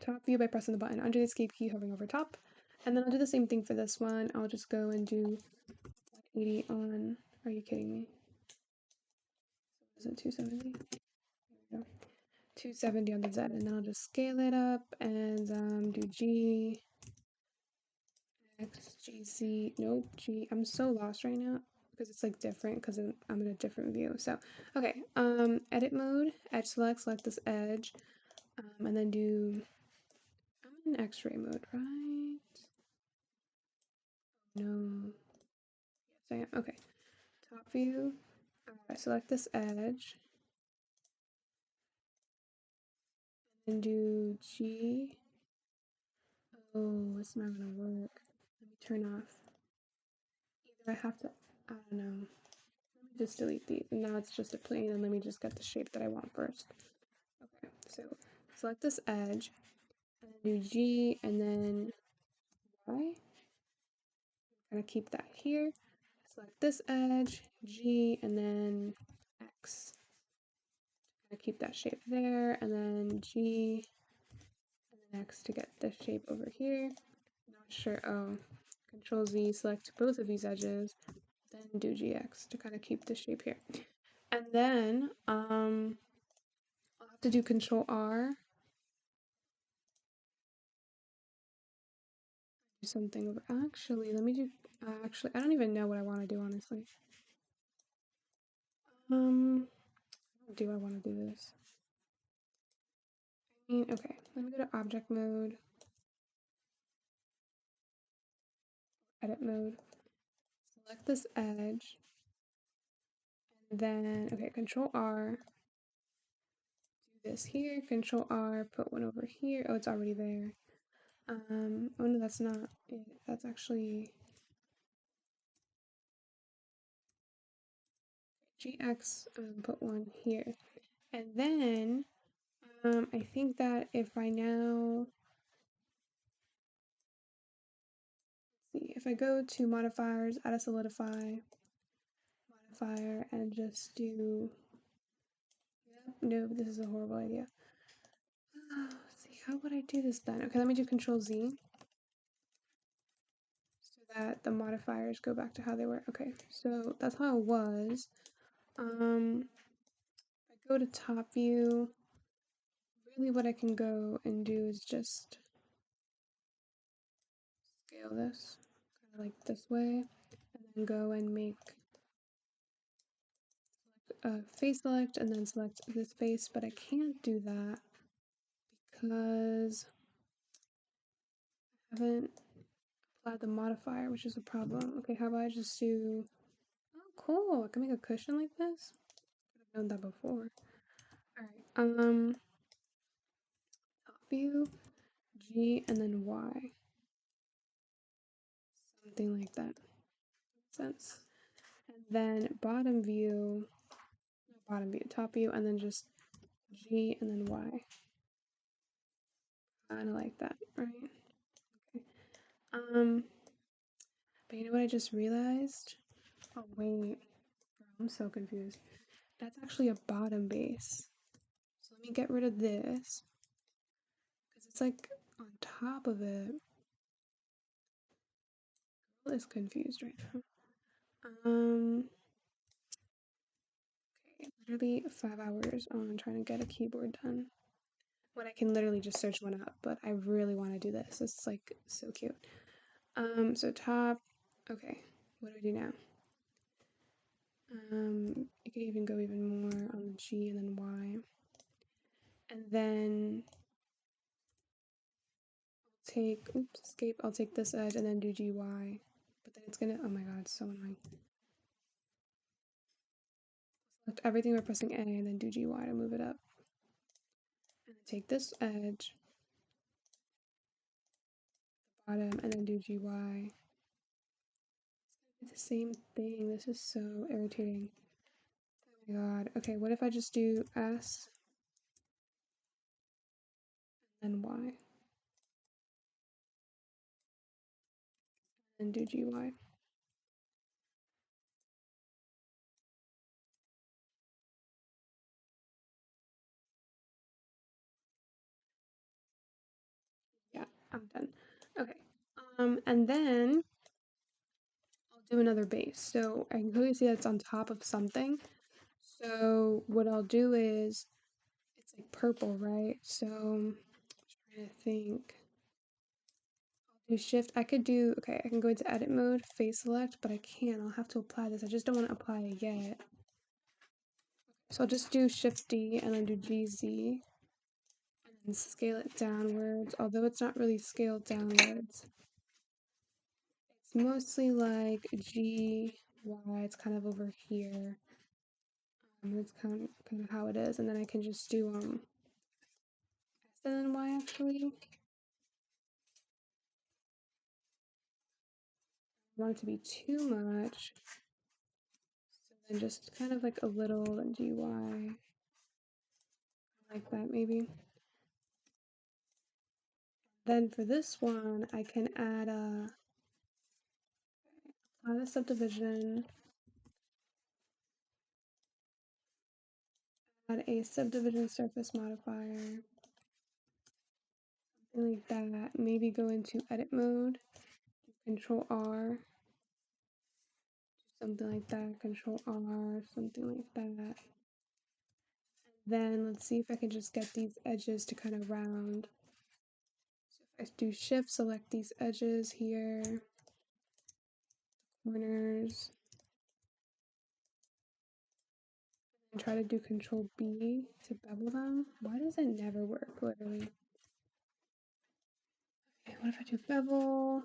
Top view by pressing the button under the escape key, hovering over top. And then I'll do the same thing for this one. I'll just go and do 180 on. Are you kidding me? Is it 270? There we go. 270 on the Z, and then I'll just scale it up and do G, X, G, C. Nope, G. I'm so lost right now because it's like different because I'm in a different view. So, okay, edit mode, edge select this edge, and then do. I'm in X-ray mode, right? No. Yes, I am. Okay. Top view. Select this edge. And do G. Oh, it's not gonna work. Let me turn off. Either I have to, I don't know. Let me just delete these. And now it's just a plane, and let me just get the shape that I want first. Okay, so select this edge, and then do G, and then Y. I'm gonna keep that here. Select this edge, G, and then X. Gonna keep that shape there, and then G, and then X to get this shape over here. Not sure. Oh, Control Z, select both of these edges, then do GX to kind of keep the shape here. And then I'll have to do Control R. Do something over. Actually, let me do. Actually, I don't even know what I want to do honestly. How do I want to do this? I mean, okay. Let me go to Object Mode, Edit Mode. Select this edge. then, okay, Control R, do this here, Control R, put one over here. Oh, it's already there. Oh no, that's not it. That's actually GX, put one here. And then, I think that if I now, let's see, if I go to modifiers, add a solidify modifier, and just do, no, this is a horrible idea. Let's see, how would I do this then? Okay, let me do Control Z so that the modifiers go back to how they were. Okay, so that's how it was. If I go to top view, really what I can go and do is just scale this kind of like this way, and then go and make a face select and then select this face, but I can't do that because I haven't applied the modifier, which is a problem. Okay, how about I just do, oh cool, I can make a cushion like this? I've known that before. Alright, top view, G, and then Y. Something like that. Makes sense. And then top view, and then just G and then Y. Kind of like that, right? Okay. But you know what I just realized? Oh wait, bro, I'm so confused. That's actually a bottom base. So let me get rid of this because it's like on top of it. Girl is confused right now. Okay, literally 5 hours on trying to get a keyboard done. When I can literally just search one up, but I really want to do this. It's like so cute. So top, okay, what do I do now? You could even go even more on the G and then Y. And then I'll take, oops, escape, I'll take this edge and then do GY. But then it's gonna, oh my god, it's so annoying. Select everything by pressing A and then do GY to move it up. And then take this edge, the bottom, and then do GY. It's the same thing. This is so irritating. Oh my god. Okay, what if I just do S and then Y? And do GY. Yeah, I'm done. Okay. And then I'll do another base. So I can clearly see that it's on top of something. So what I'll do is, it's like purple, right? So I'm trying to think. I'll do shift. I could do, okay, I can go into edit mode, face select, but I can't. I'll have to apply this. I just don't want to apply it yet. So I'll just do shift D and then do GZ and scale it downwards, although it's not really scaled downwards. It's mostly like G, Y, it's kind of over here. That's kind of how it is, and then I can just do S and then Y actually. I don't want it to be too much, so then just kind of like a little and GY, like that maybe. Then for this one, I can add a subdivision, add a subdivision surface modifier, something like that. Maybe go into edit mode, Control R, something like that, Control R, something like that. Then let's see if I can just get these edges to kind of round. So if I do shift, select these edges here, corners, and try to do Control B to bevel them. Why does it never work, literally? Okay, what if I do bevel?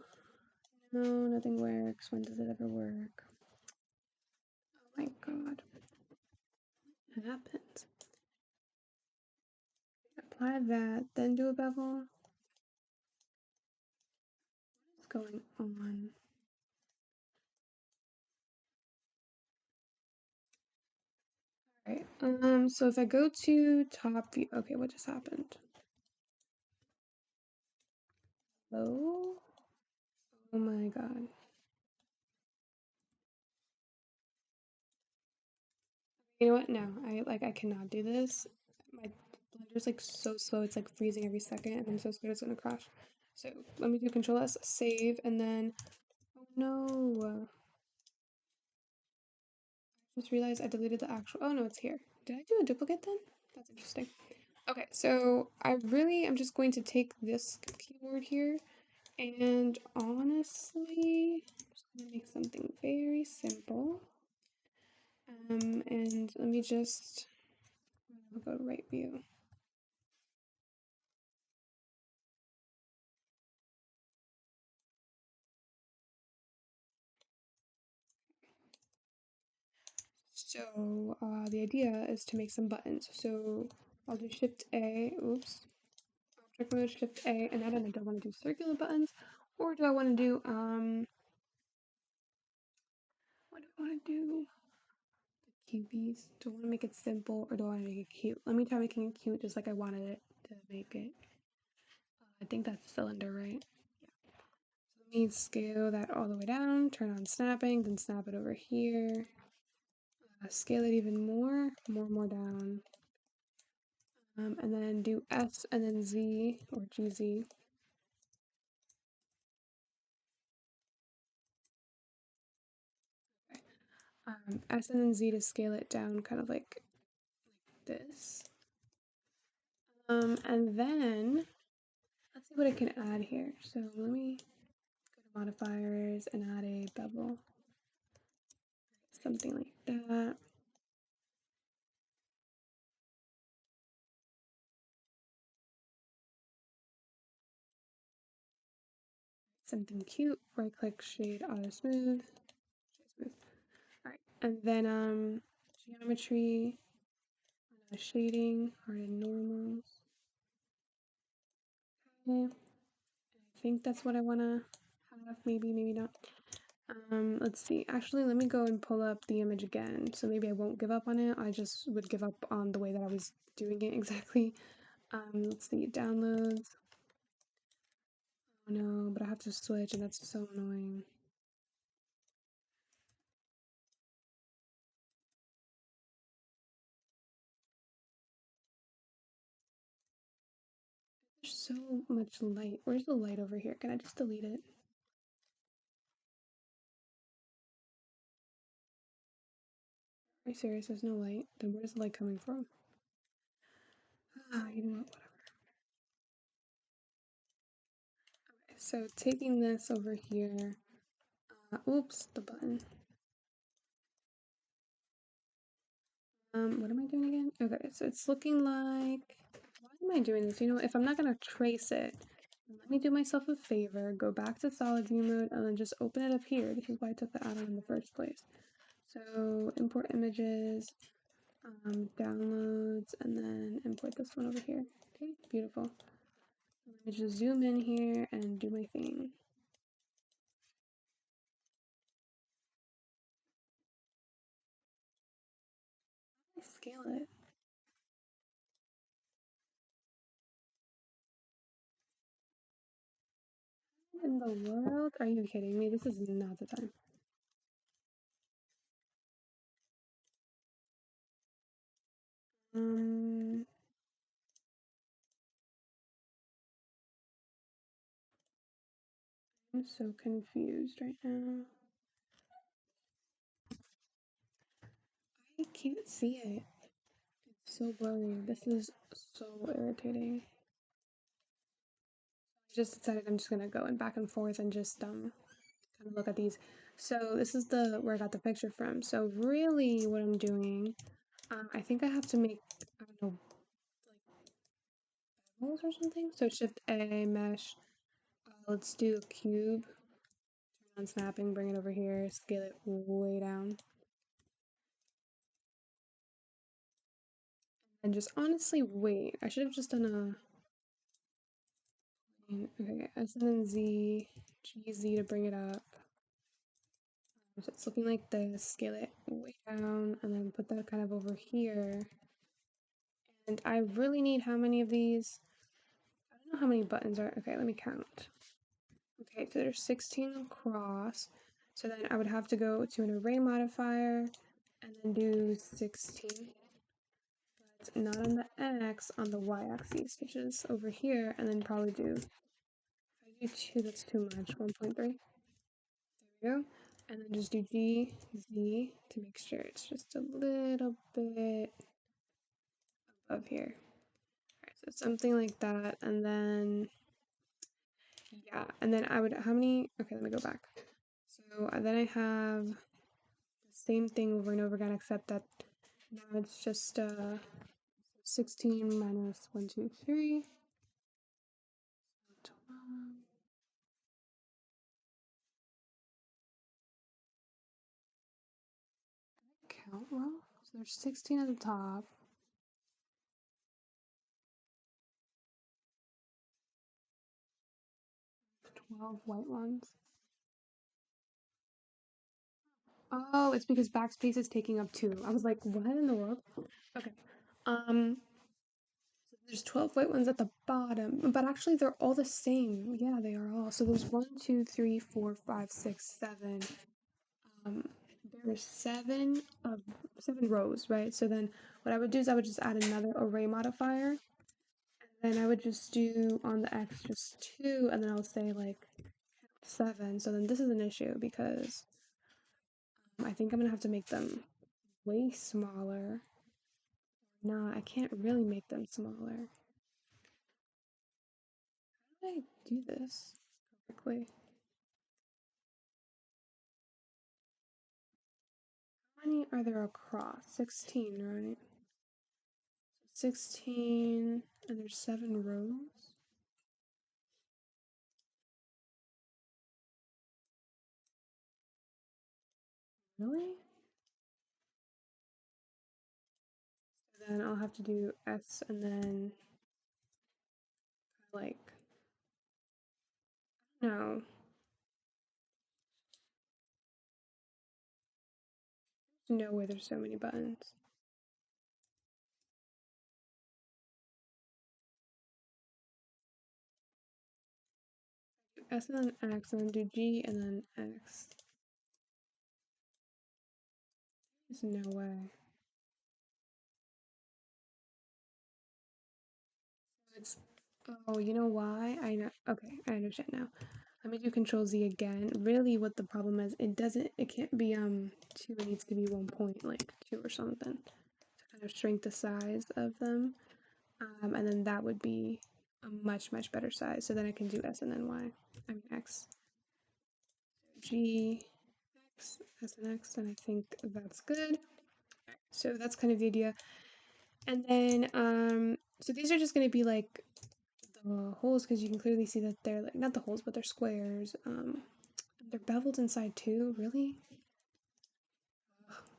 No, nothing works. When does it ever work? Oh my god. happens? Apply that, then do a bevel. What's going on? Alright, so if I go to top view, okay, what just happened? Hello? Oh my god. You know what? No, I cannot do this. My blender's like so slow, it's like freezing every second, and I'm so scared it's gonna crash. So let me do Control S, save, and then oh no. I just realized I deleted the actual oh no, it's here. Did I do a duplicate then? That's interesting. Okay, so I'm just going to take this keyboard here and honestly, I'm just gonna make something very simple. And let me just go to right view. So the idea is to make some buttons. So I'll do Shift A, oops, object mode, Shift A, and I don't know, do I want to do circular buttons or do I want to do, what do I want to do? The cubies. Do I want to make it simple or do I want to make it cute? Let me try making it cute just like I wanted it to make it. I think that's cylinder, right? Yeah. So let me scale that all the way down, turn on snapping, then snap it over here. Scale it even more down. And then do S and then Z or GZ. Okay. S and then Z to scale it down kind of like this. And then let's see what I can add here. So let me go to modifiers and add a bevel. Something like that. Something cute. Right click, shade, auto smooth. Alright. And then geometry, shading, harden normals. Okay. I think that's what I wanna have, maybe, maybe not. Let's see. Actually, let me go and pull up the image again. So maybe I won't give up on it. I just would give up on the way that I was doing it exactly. Let's see. Downloads. Oh no, but I have to switch and that's so annoying. There's so much light. Where's the light over here? Can I just delete it? Are you serious? There's no light? Then where's the light coming from? Ah, you know what? Whatever. Okay, so taking this over here. Oops, the button. What am I doing again? Okay, so it's looking like, why am I doing this? You know, if I'm not gonna trace it, let me do myself a favor, go back to solid view mode, and then just open it up here. This is why I took the add-on in the first place. So import images, downloads, and then import this one over here. Okay, beautiful. Let me just zoom in here and do my thing. I scale it. In the world? Are you kidding me? This is not the time. Um, I'm so confused right now. I can't see it. It's so blurry. This is so irritating. I just decided I'm just gonna go and back and forth and just kind of look at these. So this is the where I got the picture from. So really, what I'm doing, I think I have to make, I don't know, like bevels or something. So Shift A, mesh. Let's do a cube. Turn on snapping. Bring it over here. Scale it way down. And just honestly wait. I should have just done a okay, S and then Z, G, Z to bring it up. So it's looking like this. Scale it way down and then put that kind of over here. And I really need how many of these? I don't know how many buttons are. Okay, let me count. Okay, so there's 16 across. So then I would have to go to an array modifier and then do 16. But not on the x, on the y-axis, which is over here, and then probably do, if I do 2, that's too much, 1.3. There we go. And then just do G, Z to make sure it's just a little bit above here. Alright, so something like that, and then, yeah, and then I would, how many, okay, let me go back. So then I have the same thing over and over again, except that now it's just 16 minus 1, 2, 3. 12. Count well. So there's 16 at the top. 12 white ones. Oh, it's because backspace is taking up 2. I was like, what in the world? Okay. So there's 12 white ones at the bottom, but actually they're all the same. Yeah, they are all. So there's 1, 2, 3, 4, 5, 6, 7. Um, there's 7 rows, right? So then what I would do is I would just add another array modifier. And then I would just do on the X just 2, and then I'll say like 7. So then this is an issue because I think I'm gonna have to make them way smaller. Nah, I can't really make them smaller. How do I do this perfectly? How many are there across? 16, right? 16, and there's 7 rows. Really? So then I'll have to do S and then like, no. There's no way there's so many buttons. S and then X, and then do G and then X. There's no way. It's, oh, you know why? I know. Okay, I understand now. Let me do Control Z again. Really, what the problem is, it can't be 2. It needs to be 1 point, like 2 or something, to kind of shrink the size of them. And then that would be a much better size. So then I can do S and then Y. I mean X. G, X, S and X, and I think that's good. So that's kind of the idea. And then, so these are just going to be like the holes because you can clearly see that they're like, not the holes, but they're squares. They're beveled inside too, really?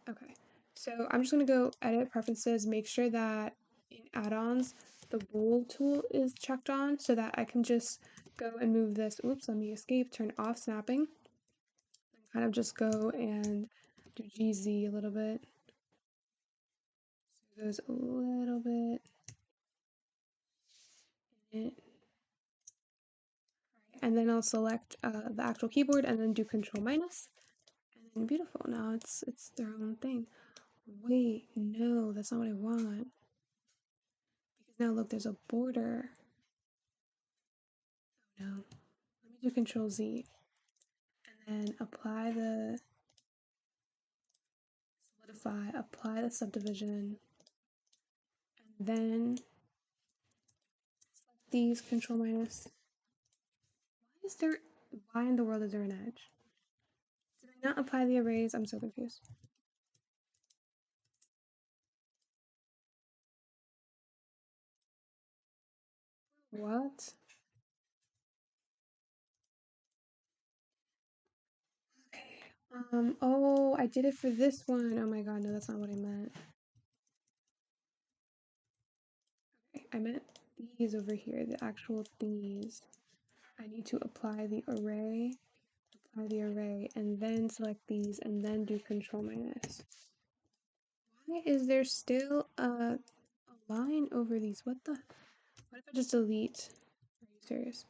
Okay, so I'm just gonna go edit preferences, make sure that in add-ons, the rule tool is checked on so that I can just go and move this. Oops, let me escape, turn off snapping, and kind of just go and do GZ a little bit. So it goes a little bit. And then I'll select the actual keyboard and then do Control minus. And then beautiful. Now it's their own thing. Wait, no, that's not what I want. Because now look, there's a border. Oh no. Let me do Control Z. And then apply the solidify, apply the subdivision. And then select these Control minus. Why in the world is there an edge? Did I not apply the arrays? I'm so confused. What? Oh, I did it for this one. Oh my god, no, that's not what I meant. I meant these over here, the actual these. I need to apply the array, and then select these, and then do Control minus. Why is there still a line over these? What if I just delete? Are you serious?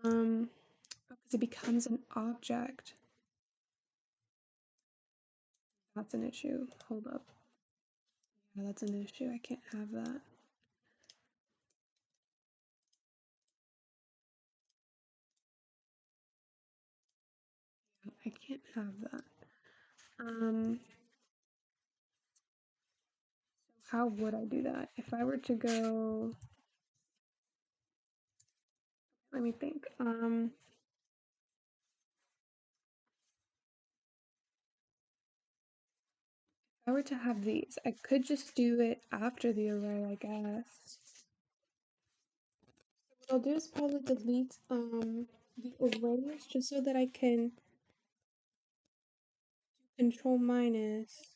Because it becomes an object. That's an issue. Hold up. Yeah, that's an issue. I can't have that. I can't have that. So how would I do that? If I were to go, let me think. If I were to have these, I could just do it after the array, I guess. What I'll do is probably delete the arrays just so that I can Control minus.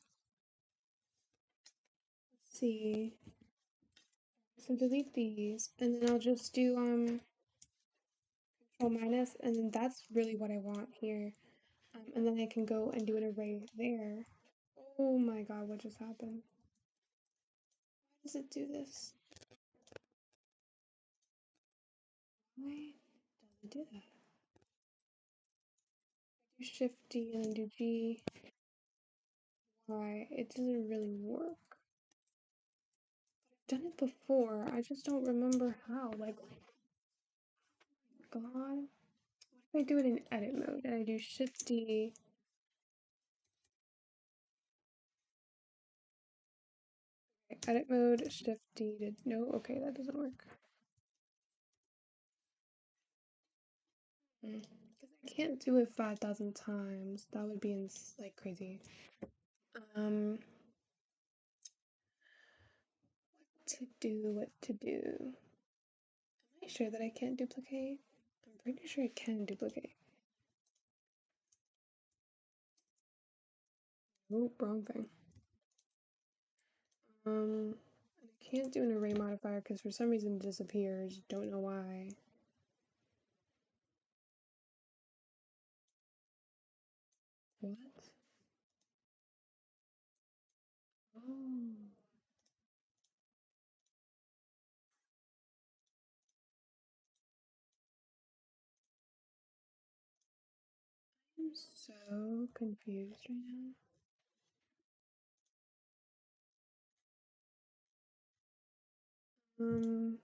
Let's see. So delete these, and then I'll just do Control minus, and then that's really what I want here. And then I can go and do an array there. Oh my god, what just happened? Why does it do this? Why does it do that? I do Shift D and then do G. Why? It doesn't really work. I've done it before. I just don't remember how. Like, God. What if I do it in edit mode and I do Shift D? Okay, edit mode, Shift D to no. Okay, that doesn't work. Because I can't do it 5,000 times. That would be like crazy. What what to do. Am I sure that I can't duplicate? I'm pretty sure I can duplicate. Oh, wrong thing. I can't do an array modifier because for some reason it disappears. Don't know why. What? Oh. I'm so confused right now. Um,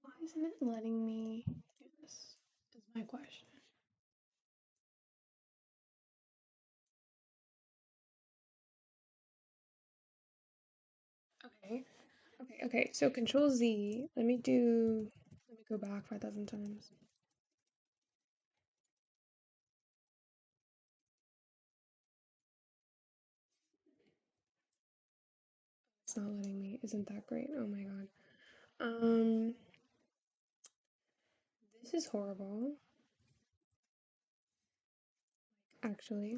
why isn't it letting me do this? Is my question. Okay. Okay. So Control Z. Let me go back 5,000 times. It's not letting me. Isn't that great? Oh my god. This is horrible. Actually.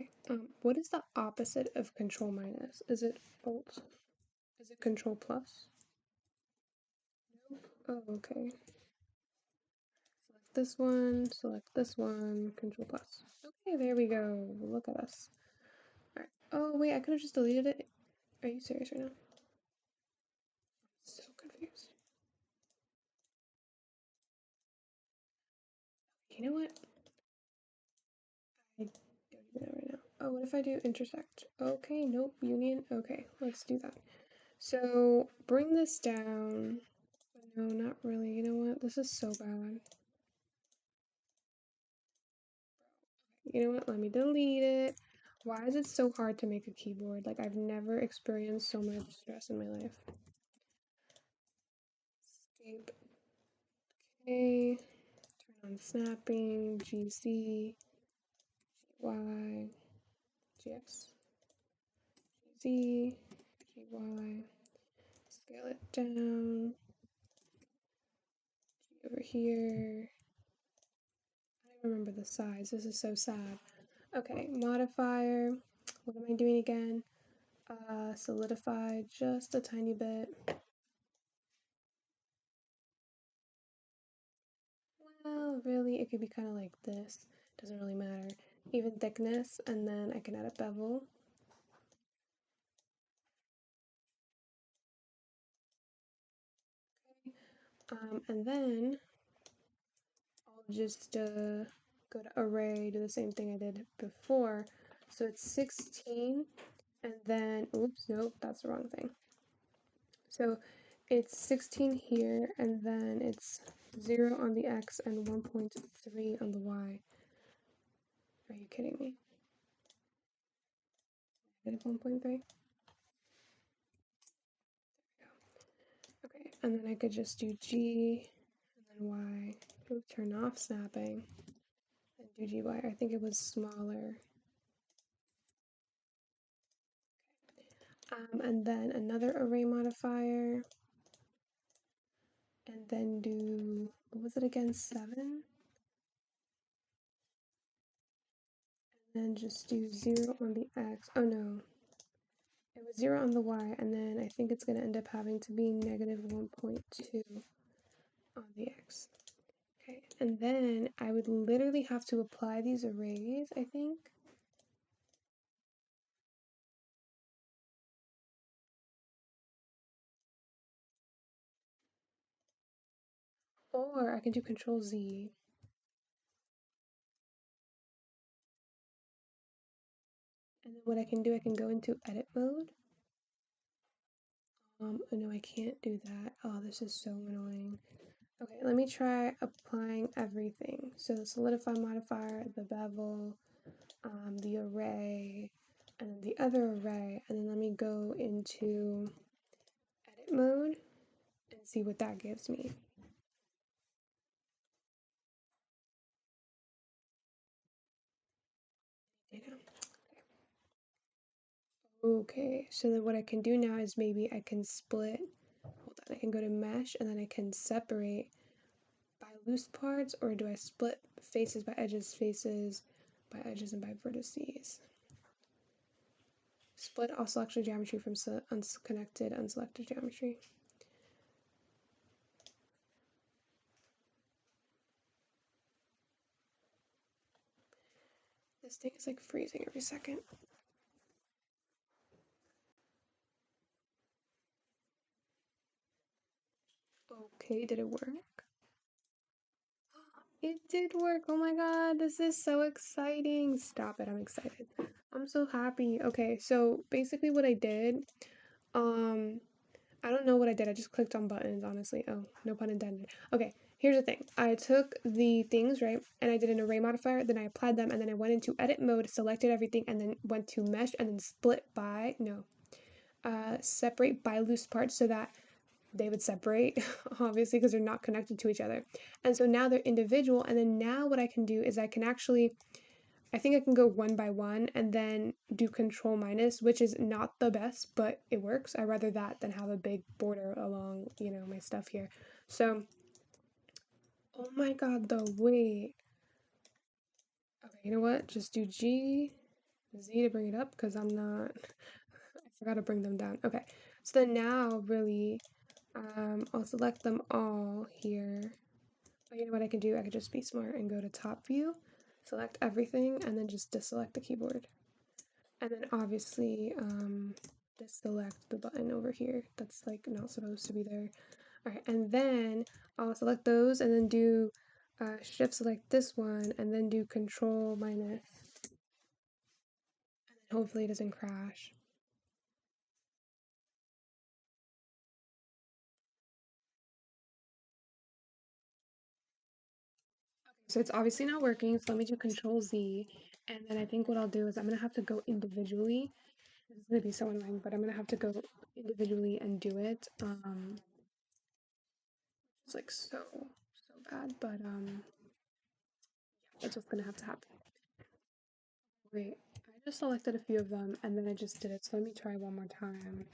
Okay. What is the opposite of Control minus? Is it Alt? Is it Control plus? Nope. Oh, okay. Select this one, Control plus. Okay, there we go. Look at us. Alright. Oh, wait, I could have just deleted it. Are you serious right now? So confused. You know what? I don't even know right now. Oh, what if I do intersect? Okay, nope, union. Okay, let's do that. So, bring this down. No, not really. You know what? This is so bad. You know what? Let me delete it. Why is it so hard to make a keyboard? Like, I've never experienced so much stress in my life. Escape. Okay. Turn on snapping. GC. GY. GX. GZ. GY. Scale it down. G over here. remember the size. This is so sad. Okay, modifier. What am I doing again? Solidify just a tiny bit. Well, really, it could be kind of like this. Doesn't really matter. Even thickness, and then I can add a bevel. And then I'll just go to array, do the same thing I did before. So it's 16, and then, oops, nope, that's the wrong thing. So it's 16 here, and then it's 0 on the x and 1.3 on the y. Are you kidding me? Negative 1.3? Okay, and then I could just do g, and then y. Ooh, turn off snapping, and do gy. I think it was smaller. And then another array modifier, and then do, what was it again, 7? And then just do 0 on the x. Oh no, it was 0 on the y, and then I think it's going to end up having to be negative 1.2 on the x. Okay, and then I would literally have to apply these arrays, I think. Or I can do Control Z. And then what I can do, I can go into edit mode. Oh no, I can't do that. Oh, this is so annoying. Okay, let me try applying everything. So the solidify modifier, the bevel, the array, and then the other array, and then let me go into edit mode and see what that gives me. Data. Okay, so then what I can do now is maybe I can split, hold on, I can go to mesh and then I can separate by loose parts, or do I split faces by edges, faces by edges, and by vertices? Split all selection geometry from unconnected, unselected geometry. This thing is like freezing every second. Okay, did it work? It did work. Oh my god, this is so exciting. Stop it, I'm excited. I'm so happy. Okay, so basically what I did, um, I don't know what I did. I just clicked on buttons, honestly. Oh, no pun intended. Okay, here's the thing. I took the things, right, and I did an array modifier, then I applied them, and then I went into edit mode, selected everything, and then went to mesh, and then split by, no, separate by loose parts so that they would separate, obviously, because they're not connected to each other. And so now they're individual, and then now what I can do is I can actually, I think I can go one by one and then do control minus, which is not the best, but it works. I rather that than have a big border along, my stuff here. So, oh my god, the wait. Okay, you know what? Just do G, Z to bring it up because I'm not, I forgot to bring them down. Okay, so then now really, I'll select them all here. Oh, you know what I can do? I could just be smart and go to top view, select everything, and then just deselect the keyboard. And then obviously, deselect the button over here. That's like not supposed to be there. All right, and then I'll select those and then do shift select this one and then do control minus. And then hopefully it doesn't crash. So it's obviously not working, so let me do control Z. And then I think what I'll do is I'm gonna have to go individually. This is gonna be so annoying, but I'm gonna have to go individually and do it. It's like so bad, but that's what's gonna have to happen. Wait, I just selected a few of them and then I just did it, so let me try one more time.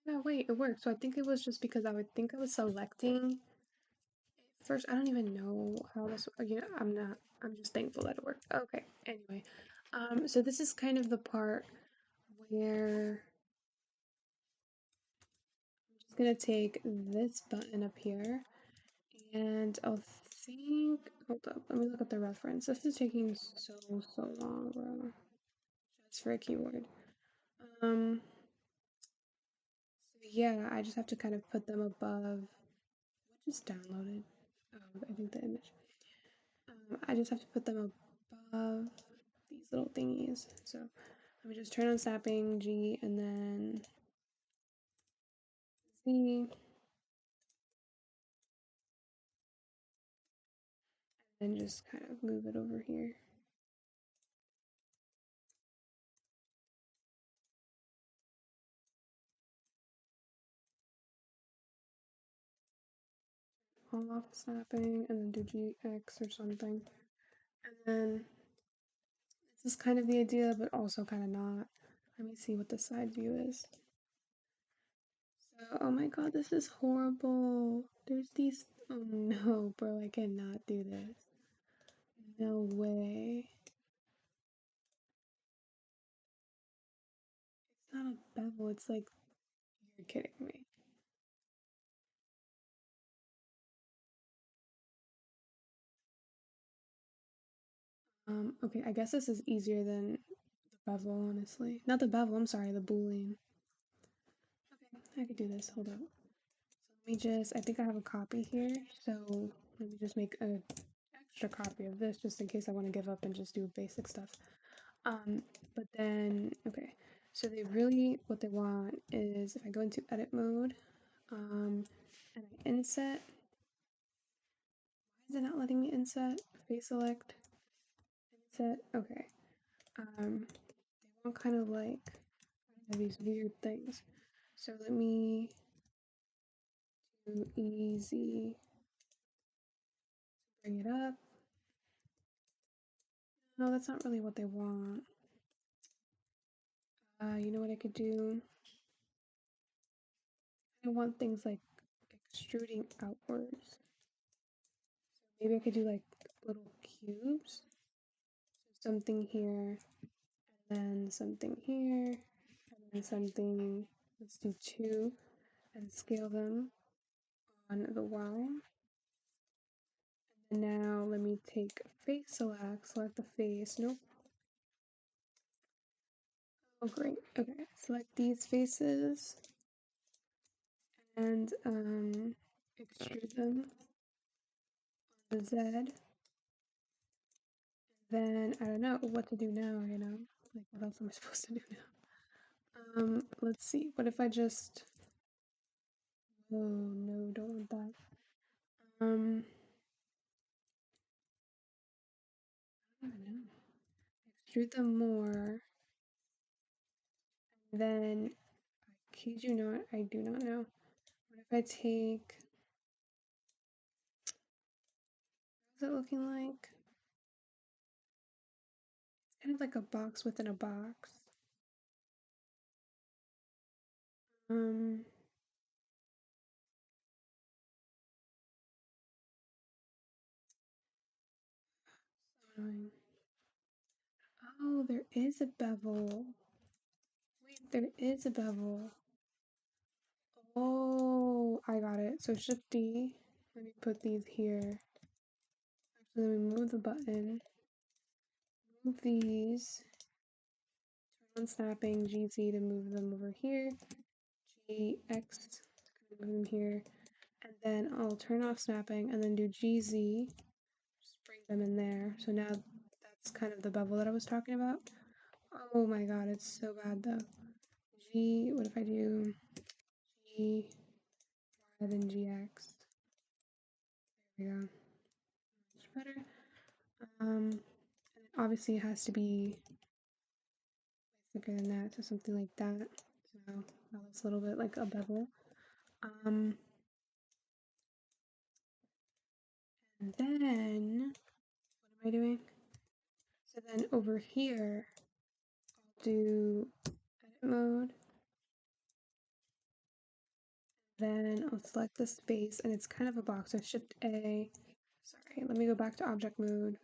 No, wait, it worked. So I think it was just because I would think I was selecting first, I don't even know how this, you know, I'm just thankful that it worked. Okay, anyway. So this is kind of the part where I'm just gonna take this button up here and I'll think, hold up, let me look at the reference. This is taking so long, bro. Just for a keyboard. So yeah, I just have to kind of put them above. What just downloaded? Oh, I think the image. I just have to put them above these little thingies. So let me just turn on snapping G and then Z and just kind of move it over here. All off snapping and then do GX or something. And then this is kind of the idea, but also kind of not. Let me see what the side view is. So, oh my god, this is horrible. There's these. Oh no, bro, I cannot do this. No way. It's not a bevel, it's like, you're kidding me. Okay, I guess this is easier than the bevel, honestly. Not the bevel, I'm sorry, the boolean. Okay, I could do this, hold up. So let me just, I think I have a copy here, so let me just make a extra copy of this just in case I want to give up and just do basic stuff. But then, okay, so they really, what they want is if I go into edit mode, and I inset, why is it not letting me inset? Face select, inset, okay. They want kind of like, these weird things. So let me do easy, bring it up. No, that's not really what they want. You know what I could do? I want things like extruding outwards. So maybe I could do like little cubes. So something here, and then something here, and then something, let's do two, and scale them on the Y. And now let me take face select the face, nope. Oh great, okay, select these faces, and extrude them on the Z. Then I don't know what to do now, you know? Like what else am I supposed to do now? Let's see. What if I just oh no, don't want that. I don't even know. Extrude them more. Then I kid you not, I do not know. What if I take what's it looking like? It's kind of like a box within a box. Um so annoying. Oh, there is a bevel. Wait, there is a bevel. Oh, I got it. So Shift D. Let me put these here. Actually, let me move the button. Move these. Turn on snapping. GZ to move them over here. GX to move them here. And then I'll turn off snapping and then do GZ. Just bring them in there. So now that's kind of the bevel that I was talking about. Oh my god, it's so bad though. What if I do G, Y, then GX? There we go. Much better. And obviously it has to be thicker than that, so something like that. So that looks a little bit like a bevel. And then what am I doing? So then over here, I'll do edit mode, Then I'll select this face and it's kind of a box. So Shift A. Sorry, let me go back to object mode.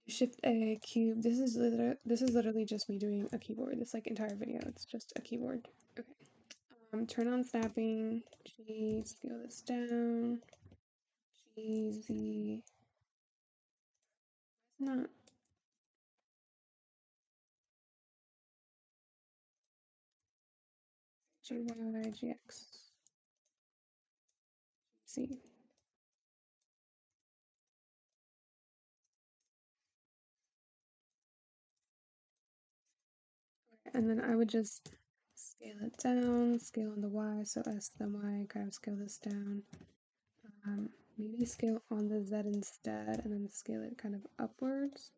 Shift A, cube. This is literally just me doing a keyboard. This like entire video, it's just a keyboard. Okay. Turn on snapping. G, scale this down. G, Z. It's not. G, Y, G, X. Z. And then I would just scale it down, scale on the Y, so S then Y, kind of scale this down. Maybe scale on the Z instead, and then scale it kind of upwards.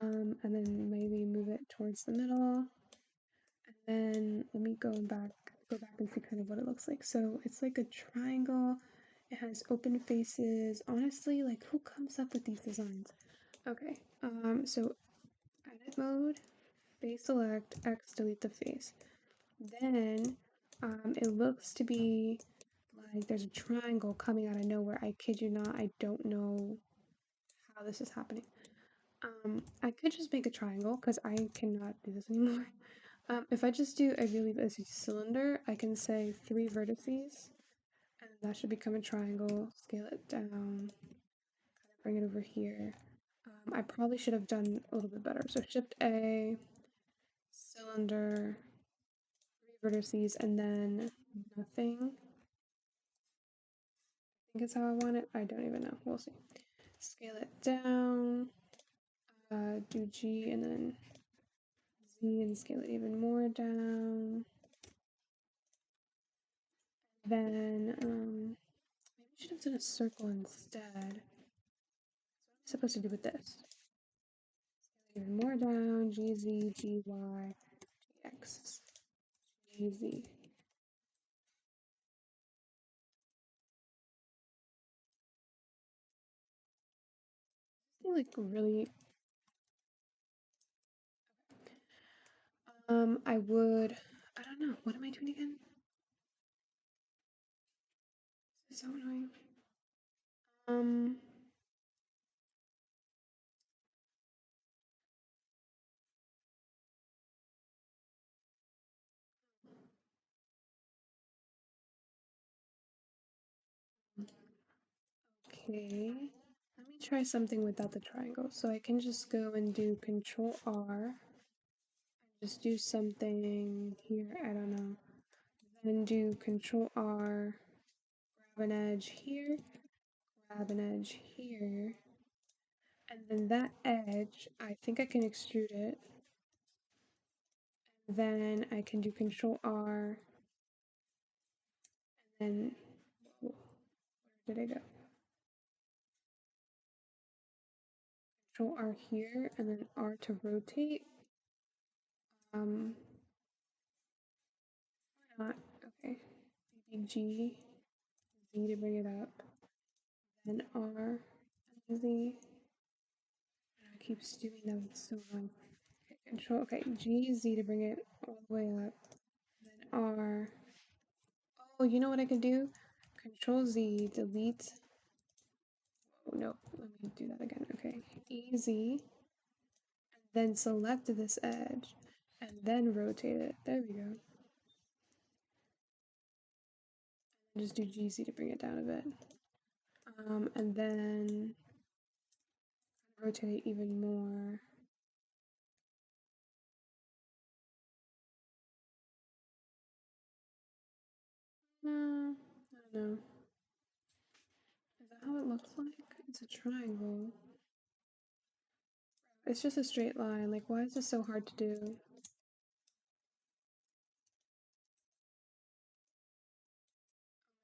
And then maybe move it towards the middle. And then let me go back and see kind of what it looks like. So it's like a triangle. It has open faces. Honestly, like who comes up with these designs? Okay, so edit mode, face select, X delete the face. Then it looks to be like there's a triangle coming out of nowhere. I kid you not, I don't know how this is happening. I could just make a triangle because I cannot do this anymore. If I just do a really busy cylinder, I can say 3 vertices, and that should become a triangle. Scale it down, kind of bring it over here. I probably should have done a little bit better. So Shift A, cylinder, 3 vertices, and then nothing. I think it's how I want it. I don't even know. We'll see. Scale it down, do G, and then Z, and scale it even more down. Then, maybe I should have done a circle instead. What am I supposed to do with this? Even more down, GZ, GY, GX, GZ. Like really, I would, I don't know, what am I doing again? This is so annoying. Um, okay, let me try something without the triangle. So I can just go and do Control R, just do something here, I don't know. Then do Control R, grab an edge here, grab an edge here, and then that edge, I think I can extrude it. Then I can do Control R, and then, where did I go? Control R here, and then R to rotate. Why not? Okay, maybe G, Z to bring it up, then R, and Z. It keeps doing that, it's so annoying. Okay, Control, okay, G, Z to bring it all the way up, then R. Oh, you know what I can do? Control Z, delete. Oh no, let me do that again. Okay, EZ, then select this edge, and then rotate it. There we go. And just do GZ to bring it down a bit. And then rotate it even more. No, I don't know. Is that how it looks like? It's a triangle. It's just a straight line. Like, why is this so hard to do?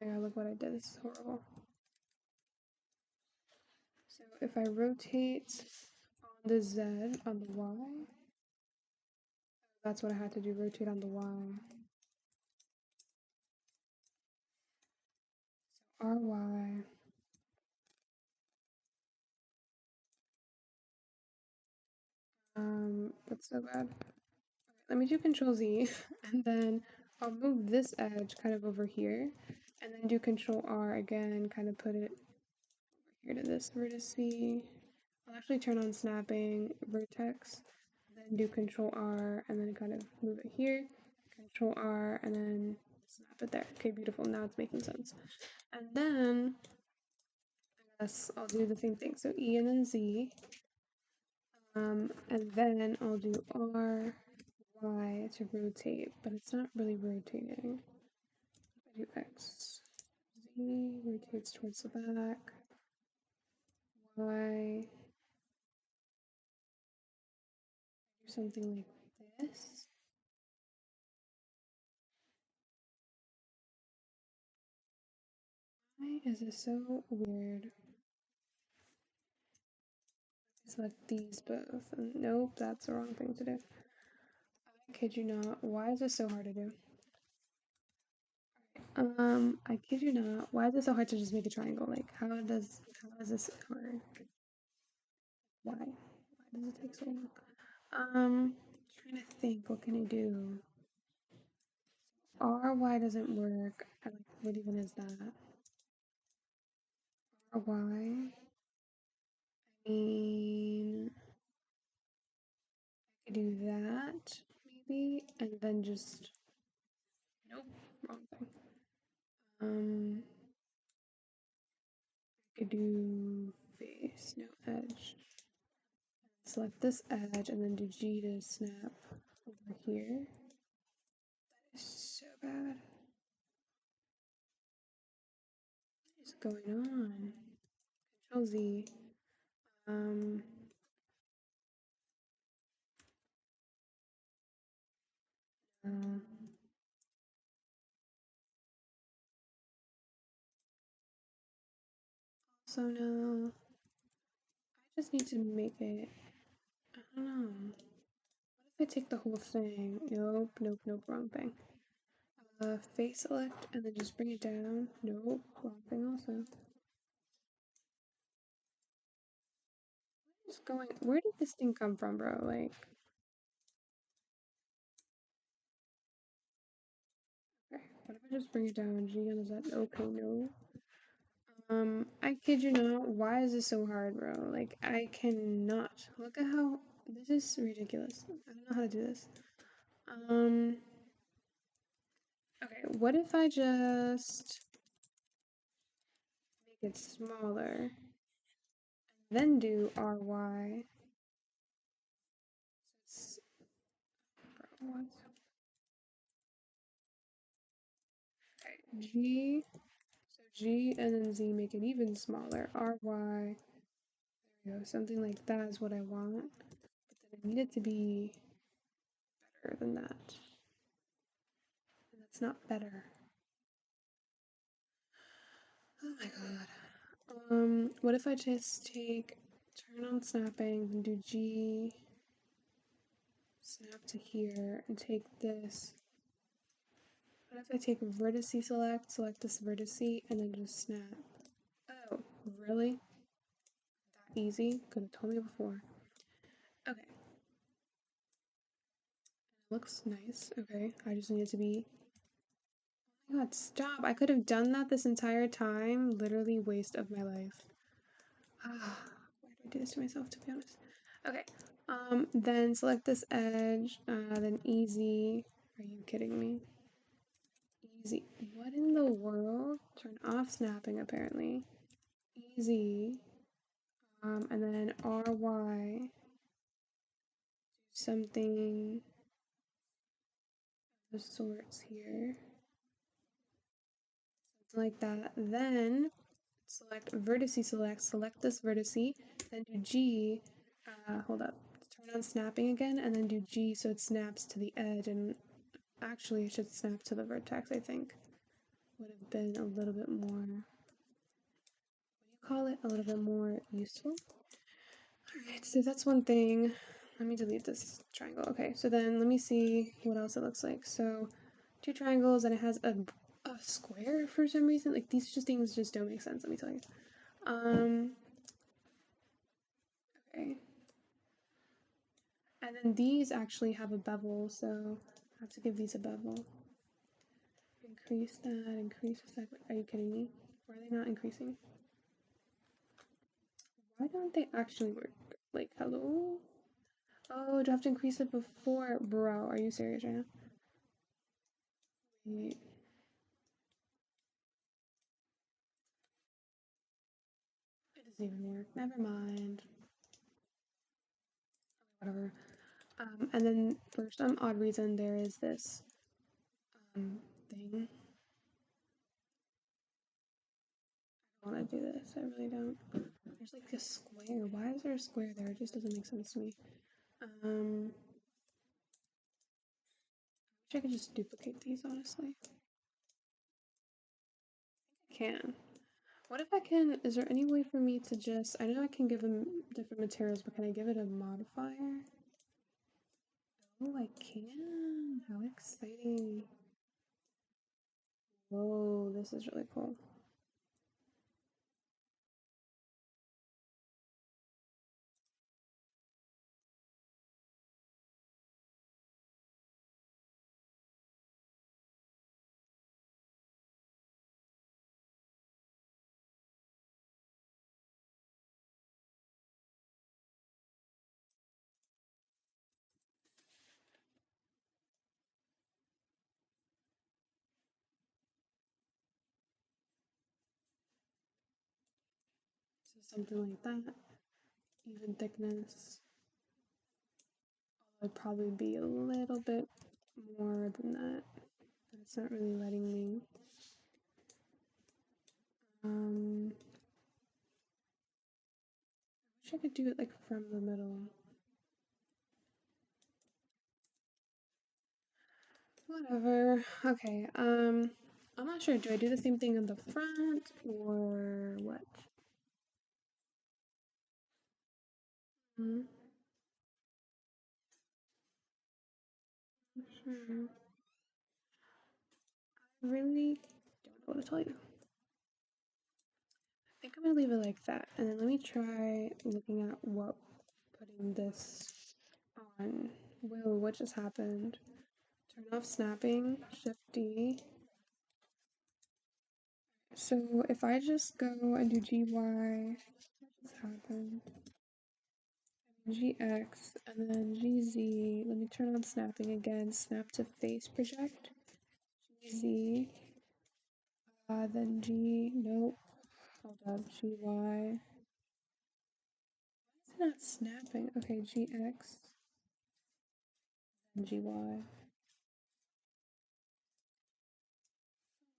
Oh my god, look what I did. This is horrible. So if I rotate on the Z, on the Y, that's what I had to do, rotate on the Y. So RY. That's so bad. Okay, let me do Control Z, and then I'll move this edge kind of over here, and then do Control R again, kind of put it over here to this vertice. I'll actually turn on snapping vertex, then do Control R, and then kind of move it here, Control R, and then snap it there. Okay, beautiful. Now it's making sense. And then I guess I'll do the same thing. So E and then Z. And then I'll do R, Y to rotate, but it's not really rotating. I do X, Z rotates towards the back, Y, do something like this. Why is this so weird? Select these both. And nope, that's the wrong thing to do. I kid you not. Why is this so hard to do? I kid you not. Why is it so hard to just make a triangle? Like, how is this hard? Why? Why does it take so long? Trying to think, what can I do? RY doesn't work. Like, what even is that? RY? I mean, I could do that, maybe, and then just, nope, wrong thing. I could do face, no edge. Select this edge and then do G to snap over here. That is so bad. What is going on? Control Z. Uh, so no, I just need to make it, I don't know. What if I take the whole thing? Nope, nope, nope, wrong thing. Face select and then just bring it down. Nope, wrong thing also. What's going, where did this thing come from, bro? Like, okay, what if I just bring it down? G and is that okay? No. I kid you not, why is this so hard, bro? Like, I cannot. Look at how, this is ridiculous. I don't know how to do this. Okay, what if I just make it smaller, then do RY? Bro, what? Okay, G, so G and then Z make it even smaller. RY, there we go, something like that is what I want. But then I need it to be better than that. And that's not better. Oh my god. What if I just turn on snapping, and do G, snap to here, and take this. What if I take vertice select this vertice, and then just snap? Oh, really? That easy? Could have told me before. Okay. Looks nice. Okay, I just need it to be. Oh my god, stop! I could have done that this entire time. Literally waste of my life. Ah, why do I do this to myself, to be honest? Okay, then select this edge, then easy. Are you kidding me? Easy. What in the world? Turn off snapping, apparently. Easy. And then RY. Something of the sorts here. Something like that. Then select vertice select this vertice, then do G, hold up, turn on snapping again, and then do G so it snaps to the edge, and actually it should snap to the vertex, I think. Would have been a little bit more, what do you call it, a little bit more useful. Alright, so that's one thing. Let me delete this triangle. Okay, so then let me see what else it looks like. So two triangles and it has a square for some reason. Like these things just don't make sense, let me tell you. Okay. And then these actually have a bevel, so I have to give these a bevel. Increase that, increase that. Are you kidding me? Why are they not increasing? Why don't they actually work? Like, hello? Oh, do I have to increase it before? Bro, are you serious right now? Wait. It doesn't even work. Never mind. Whatever. And then for some odd reason, there is this thing. I don't want to do this. I really don't. There's like a square. Why is there a square there? It just doesn't make sense to me. I wish I could just duplicate these, honestly. I can. What if I can, is there any way for me to just, I know I can give them different materials, but can I give it a modifier? Oh, I can. How exciting. Whoa, this is really cool. So something like that. Even thickness. Would probably be a little bit more than that. But it's not really letting me. I wish I could do it like from the middle. Whatever. Okay, I'm not sure. Do I do the same thing on the front or what? Hmm. Not sure. I really don't know what to tell you. I think I'm gonna leave it like that. And then let me try looking at what putting this on. Whoa, what just happened? Turn off snapping, Shift D. So if I just go and do GY, what just happened? GX and then GZ. Let me turn on snapping again. Snap to face project. GZ. Then G. Nope. Hold up. GY. Why is it not snapping? Okay, GX. Then GY.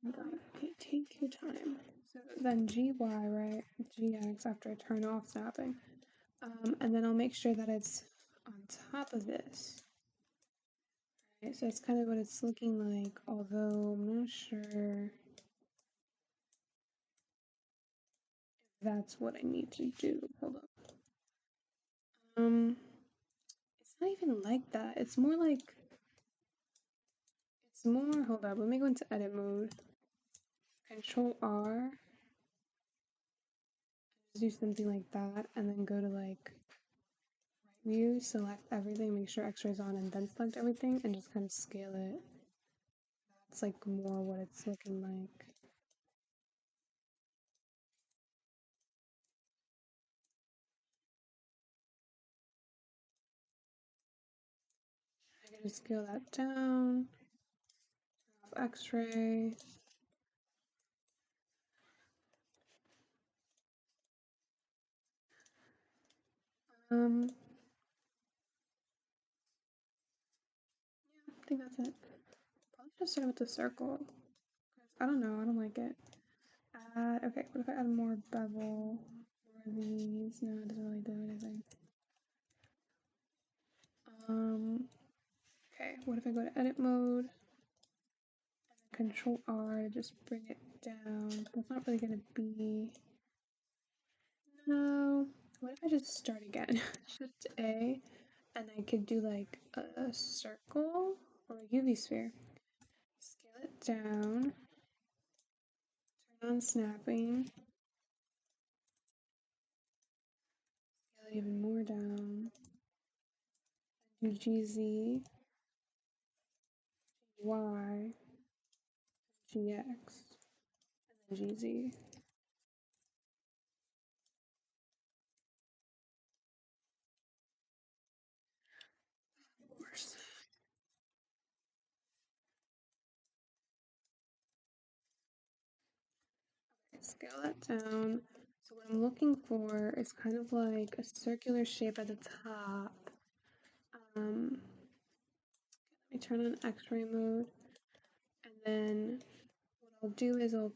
Okay, take your time. So then GY, right? GX after I turn off snapping. And then I'll make sure that it's on top of this. Right, so that's kind of what it's looking like, although I'm not sure if that's what I need to do. Hold up. It's not even like that. It's more like, hold up, let me go into edit mode. Control R. Just do something like that, and then go to like right view, select everything, make sure X-ray's on, and then select everything, and just kind of scale it. That's like more what it's looking like. I can just scale that down, turn off X-ray. Yeah, I think that's it. Probably should start with the circle. I don't know, I don't like it. Okay, what if I add more bevel for these? No, it doesn't really do anything. Okay, what if I go to edit mode? And then Control R to just bring it down. That's not really gonna be. No. What if I just start again? Shift A, and I could do like a circle or a UV sphere. Scale it down. Turn on snapping. Scale it even more down. GZ, Y, GX, and then GZ. Of course. Scale that down. So what I'm looking for is kind of like a circular shape at the top. Let me turn on X-ray mode, and then what I'll do is I'll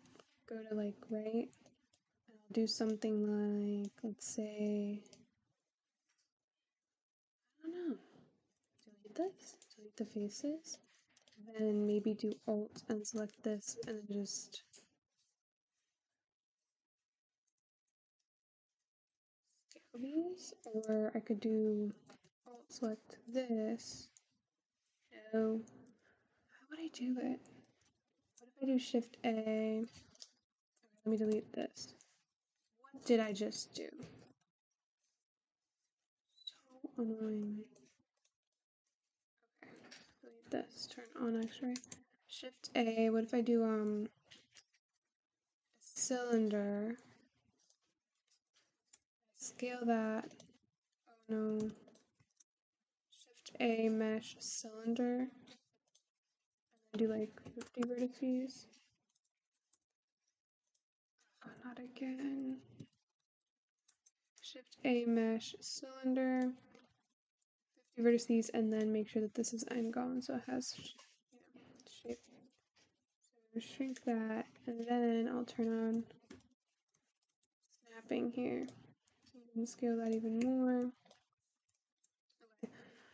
go to like right, and I'll do something like, let's say, I don't know, delete this, delete the faces, then maybe do Alt and select this, and then just scale these, or I could do Alt select this. No, how would I do it? What if I do Shift A? Okay, let me delete this. What did I just do? So annoying. Okay, delete this. Turn on X-ray. Shift A. What if I do a cylinder? Scale that. Oh no. Shift A mesh cylinder. And then do like 50 vertices. Oh, not again. Shift A mesh cylinder. 50 vertices, and then make sure that this is n-gon so it has shape. So shrink that, and then I'll turn on snapping here. So you can scale that even more. Okay.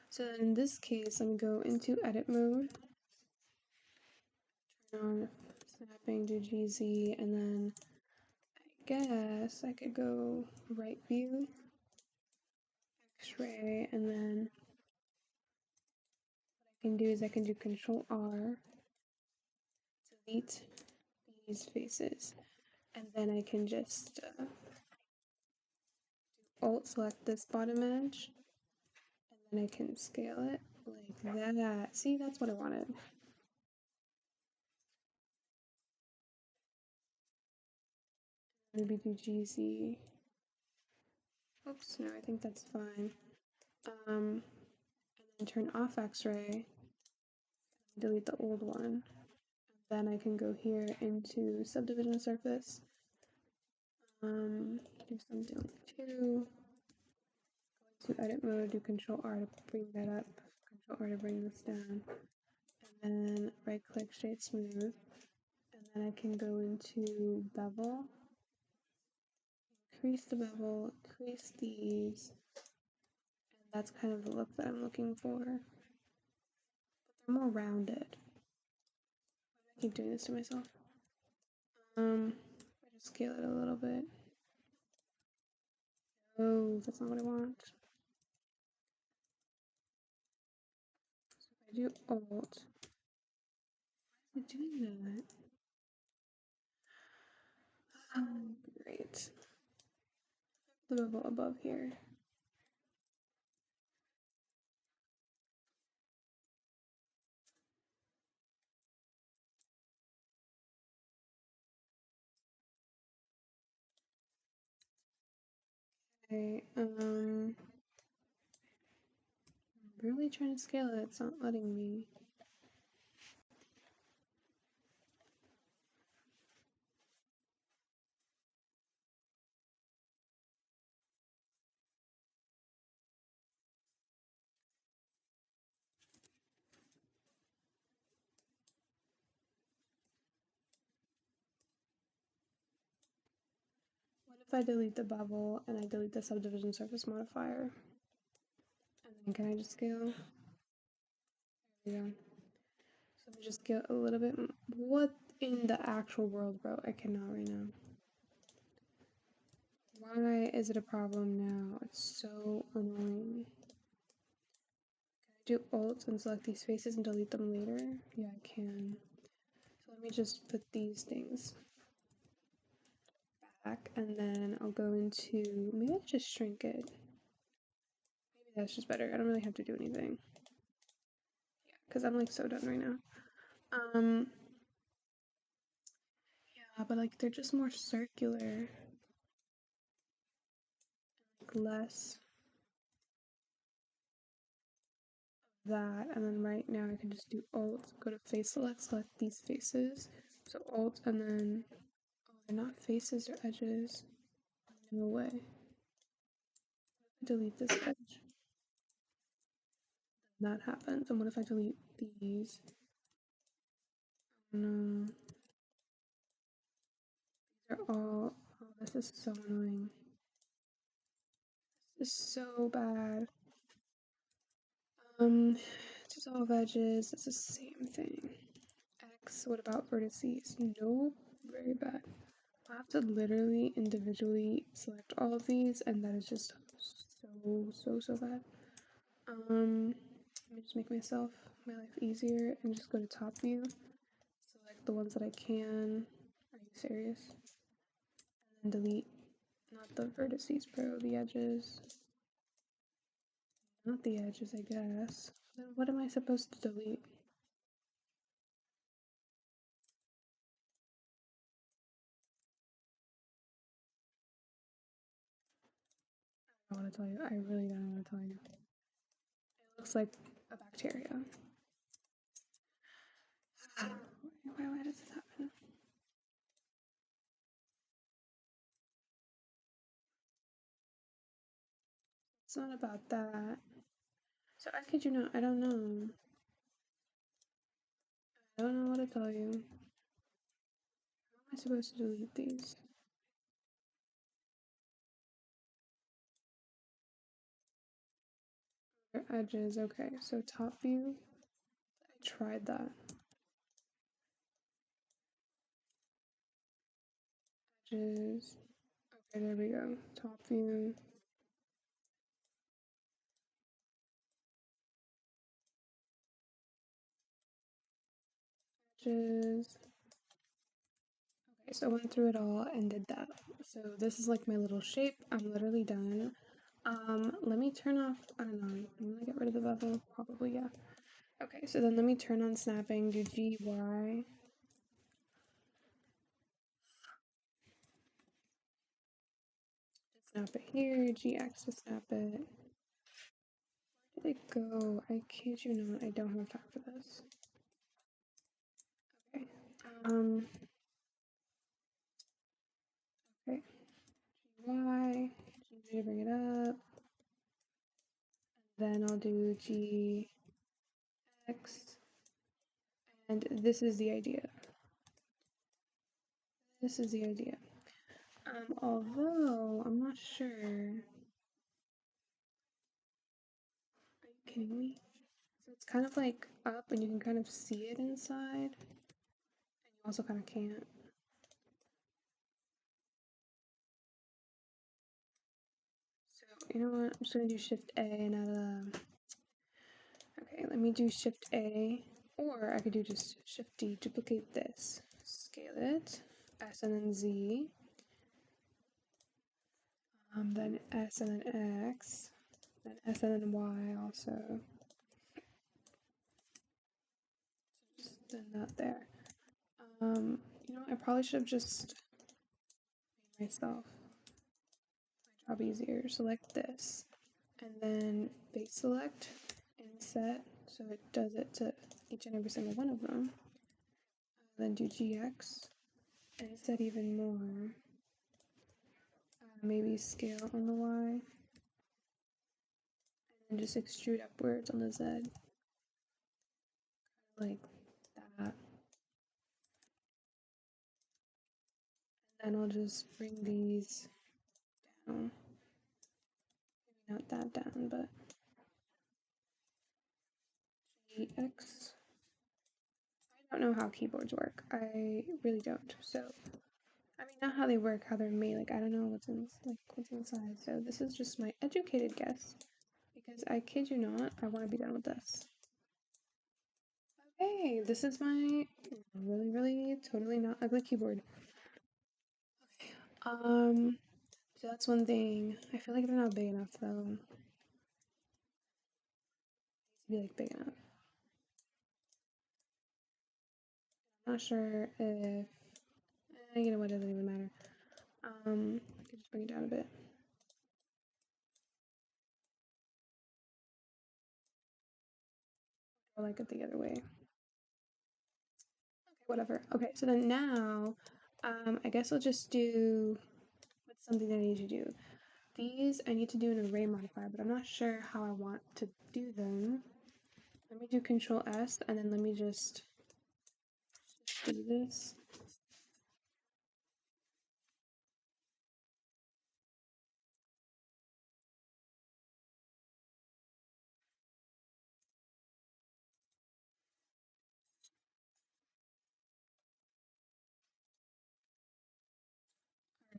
So then in this case, I'm gonna go into edit mode, turn on snapping to GZ, and then I guess I could go right view, X-ray, and then what I can do is I can do Control R, delete these faces, and then I can just Alt select this bottom edge, and then I can scale it like that. See, that's what I wanted. Maybe do GZ. Oops, no, I think that's fine. And then turn off X-ray, delete the old one. And then I can go here into subdivision surface. Do something like 2. Go into edit mode, do Control R to bring that up, Control R to bring this down. And then right click shade smooth. And then I can go into bevel, increase the bevel, increase these, and that's kind of the look that I'm looking for. But they're more rounded. Why do I keep doing this to myself? I just scale it a little bit. Oh, that's not what I want. So if I do Alt, why is it doing that? Great. The bevel above here. Okay, I'm really trying to scale it, it's not letting me. What if I delete the bevel and I delete the subdivision surface modifier? And then can I just scale? There we go. So let me just scale a little bit. What in the actual world, bro? I cannot right now. Why is it a problem now? It's so annoying. Can I do Alt and select these faces and delete them later? Yeah, I can. So let me just put these things back, and then I'll go into, maybe I'll just shrink it. That's just better. I don't really have to do anything. Yeah, because I'm like so done right now. Yeah, but like they're just more circular, like less that, and then right now I can just do Alt, go to face select these faces. So Alt, and then, oh, they're not faces or edges. No way. Delete this edge. That happens. And what if I delete these? No. These are all, oh, this is so annoying. This is so bad. Dissolve edges, it's the same thing. X, what about vertices? Nope, very bad. I have to literally individually select all of these, and that is just so bad. Let me just make my life easier and just go to top view. Select the ones that I can. Are you serious? And then delete, not the vertices, bro, the edges. Not the edges, I guess. Then what am I supposed to delete? I don't want to tell you. I really don't want to tell you. It looks like a bacteria. Why does this happen? It's not about that. So I kid you not, I don't know. I don't know what to tell you. How am I supposed to delete these? Their edges, okay. So top view, I tried that. Edges, okay, there we go. Top view. Edges. Okay, so I went through it all and did that. So this is like my little shape. I'm literally done. Let me turn off, I don't know, I'm gonna get rid of the bevel, probably, yeah. Okay, so then let me turn on snapping, do GY. Snap it here, GX to snap it. Where did it go? I kid you not, I don't have time for this. Okay, okay, GY, GG to bring it up. Then I'll do GX, and this is the idea. This is the idea. Although, I'm not sure. Are you kidding me? So it's kind of like up and you can kind of see it inside. And you also kind of can't. So, you know what? I'm just gonna do Shift A and add a... Okay, let me do Shift A. Or I could do just Shift D, duplicate this. Scale it. S and then Z. Then S and then X. Then S and then Y also. Just then that there. You know, I probably should have just made myself my job easier. Select this, and then base select, inset, so it does it to each and every single one of them. Then do GX, and inset even more. Maybe scale on the Y, and just extrude upwards on the Z, like that. And then I'll just bring these down. Maybe not that down, but GX. I don't know how keyboards work. I really don't. So, I mean, not how they work, how they're made. Like, I don't know what's inside. So this is just my educated guess, because I kid you not, I want to be done with this. Okay, this is my really totally not ugly keyboard. Okay, so that's one thing. I feel like they're not big enough though. be like big enough. I'm not sure if, you know what, doesn't even matter. I could just bring it down a bit. Or like it the other way. Okay, whatever. Okay, so then now, I guess I'll just do, what's something that I need to do? These, I need to do an array modifier, but I'm not sure how I want to do them. Let me do Control S, and then let me just do this.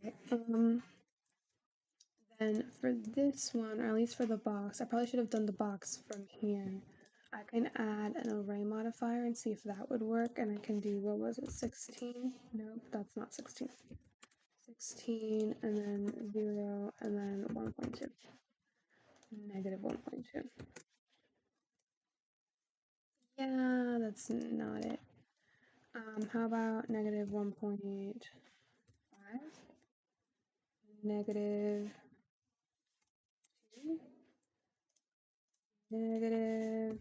Alright, then for this one, or at least for the box, I probably should have done the box from here. I can add an array modifier and see if that would work, and I can do, what was it, 16? Nope, that's not 16. 16, and then 0, and then 1.2. Negative 1.2. Yeah, that's not it. How about negative 1.5? Negative 2? Negative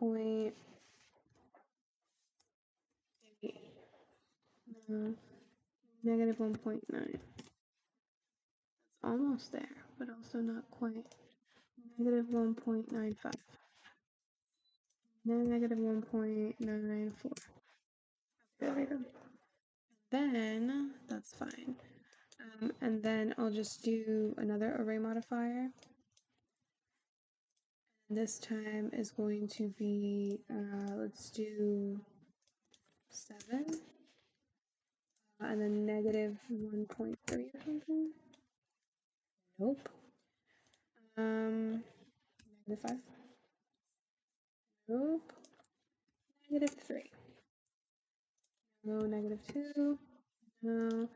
1.8. No, negative 1.9. It's almost there, but also not quite. Negative 1.95. Negative 1.94. There we go. Then, that's fine. And then I'll just do another array modifier. And this time is going to be, let's do 7. And then negative 1.3 or something. Nope. Negative 5. Nope. Negative 3. No, negative 2. No.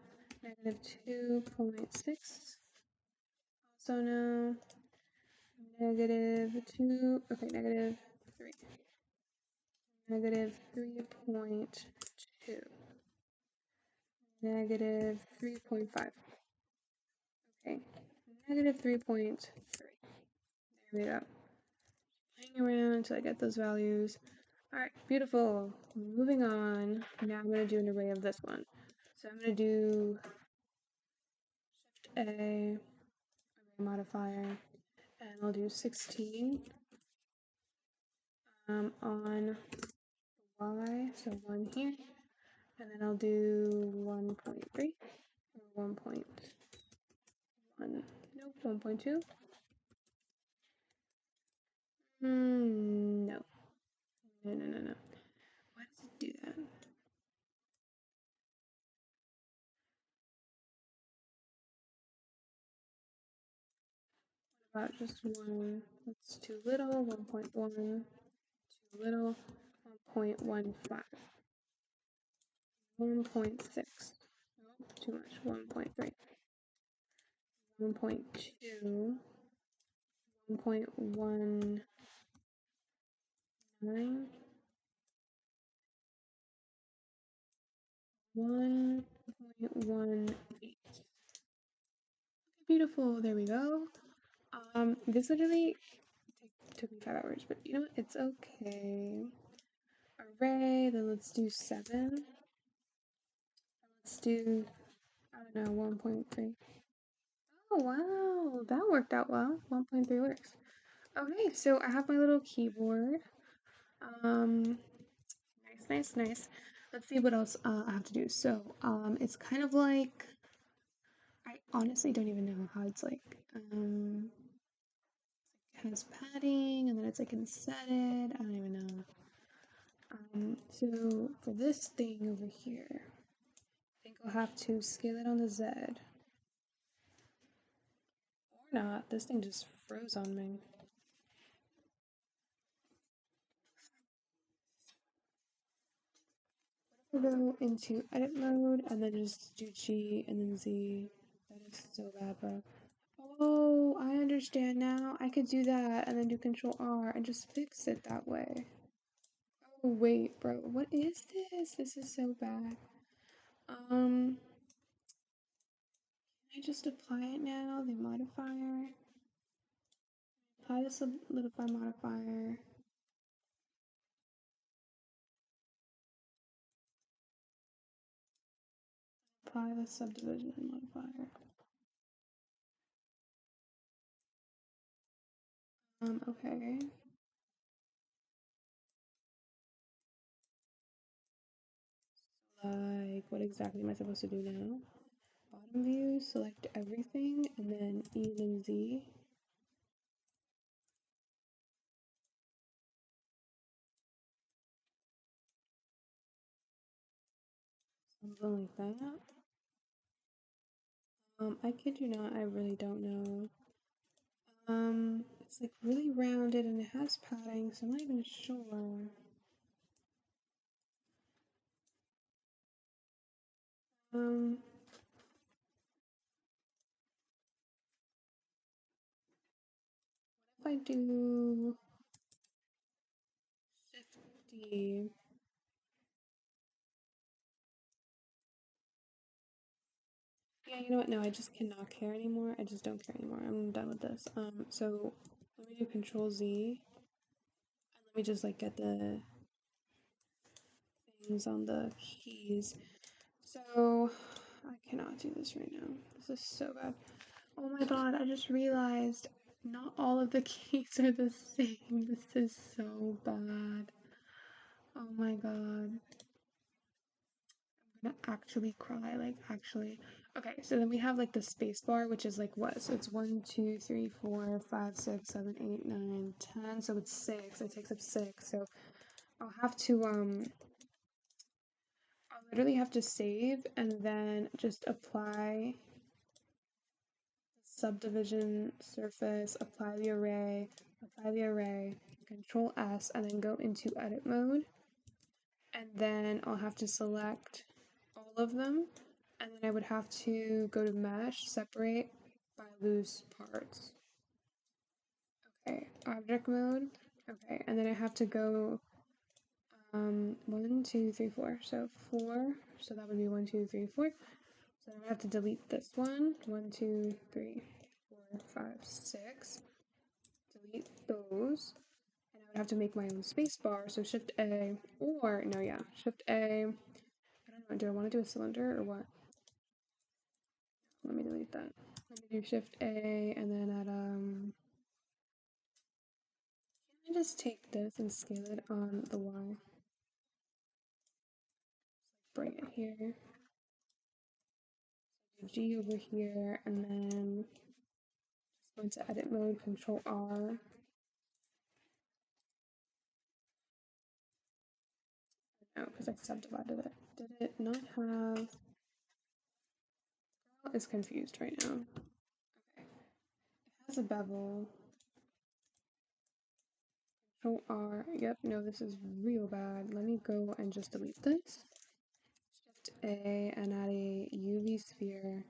Negative 2.6. Also no. Negative 2. Okay, negative 3. Negative 3.2. Negative 3.5. Okay. Negative 3.3. There we go. Hang around until I get those values. Alright, beautiful. Moving on. Now I'm going to do an array of this one. So I'm going to do Shift A, array modifier, and I'll do 16 on Y, so 1 here, and then I'll do 1.3 or 1.1. Nope, 1.2. No. No. Why does it do that? What about just 1? That's too little. 1.1. Too little. 1.15. 1.6. Nope, too much. 1.3. 1.2. 1.19. 1.18. Beautiful, there we go. This literally took me 5 hours, but you know what? It's okay. Array, then let's do 7. Let's do, I don't know, 1.3. Oh, wow, that worked out well. 1.3 works. Okay, so I have my little keyboard. Nice. Let's see what else I have to do. So, it's kind of like, I honestly don't even know how it's like. It has padding, and then it's like insetted. I don't even know. So for this thing over here, I think I'll have to scale it on the Z. Or not, this thing just froze on me. What if I go into edit mode and then just do G and then Z? That is so bad, bro. Oh Oh, I understand now. I could do that and then do Control R and just fix it that way. Oh, wait, bro. What is this? This is so bad. Can I just apply it now? The modifier. Apply the solidify modifier. Apply the subdivision modifier. Okay. Like, what exactly am I supposed to do now? Bottom view, select everything, and then E and then Z. Something like that. I kid you not, I really don't know. It's like really rounded and it has padding, so I'm not even sure. Um, if I do 50, yeah, you know what? No, I just cannot care anymore. I just don't care anymore. I'm done with this. So let me do Control Z, and let me just like get the things on the keys. So I cannot do this right now. This is so bad. Oh my god, I just realized not all of the keys are the same. This is so bad. Oh my god. I'm gonna actually cry, like actually. Okay, so then we have like the space bar, which is like what? So it's 1, 2, 3, 4, 5, 6, 7, 8, 9, 10. So it's 6. It takes up 6. So I'll have to I'll literally have to save and then just apply the subdivision surface, apply the array, Control S, and then go into edit mode. And then I'll have to select all of them, and then I would have to go to mesh, separate by loose parts. Okay, object mode. Okay, and then I have to go 1, 2, 3, 4. So 4. So that would be 1, 2, 3, 4. So I have to delete this one. 1, 2, 3, 4, 5, 6. Delete those. And I would have to make my own space bar. So Shift A, or no, yeah, Shift A. I don't know. Do I want to do a cylinder or what? Let me delete that. Let me do Shift A and then at can I just take this and scale it on the Y? Bring it here. So G over here and then just go into edit mode, Control R. No, because I subdivided it. Did it not have? Girl is confused right now. Okay. It has a bevel. Control R. Yep, no, this is real bad. Let me go and just delete this. Shift A and add a UV sphere.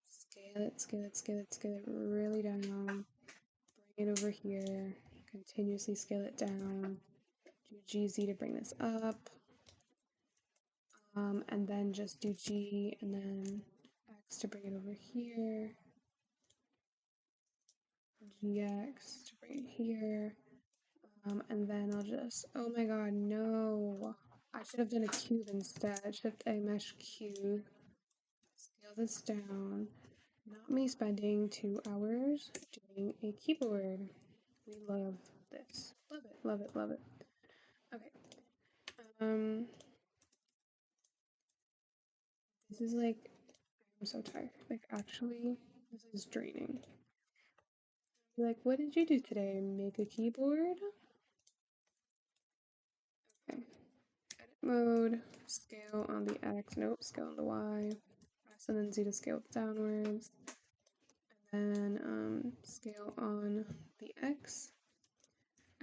Scale it, scale it, scale it, scale it really down. Bring it over here. Continuously scale it down. Do GZ to bring this up. And then just do G and then X to bring it over here. GX to bring it here. And then I'll just, oh my god, no. I should have done a cube instead. Shift A mesh cube. Scale this down. Not me spending 2 hours doing a keyboard. We love this. Love it, love it, love it. Okay. This is like, I'm so tired. Like, actually, this is draining. Like, what did you do today? Make a keyboard? Okay. Edit mode, scale on the X, nope, scale on the Y. S and then Z to scale downwards. And then scale on the X,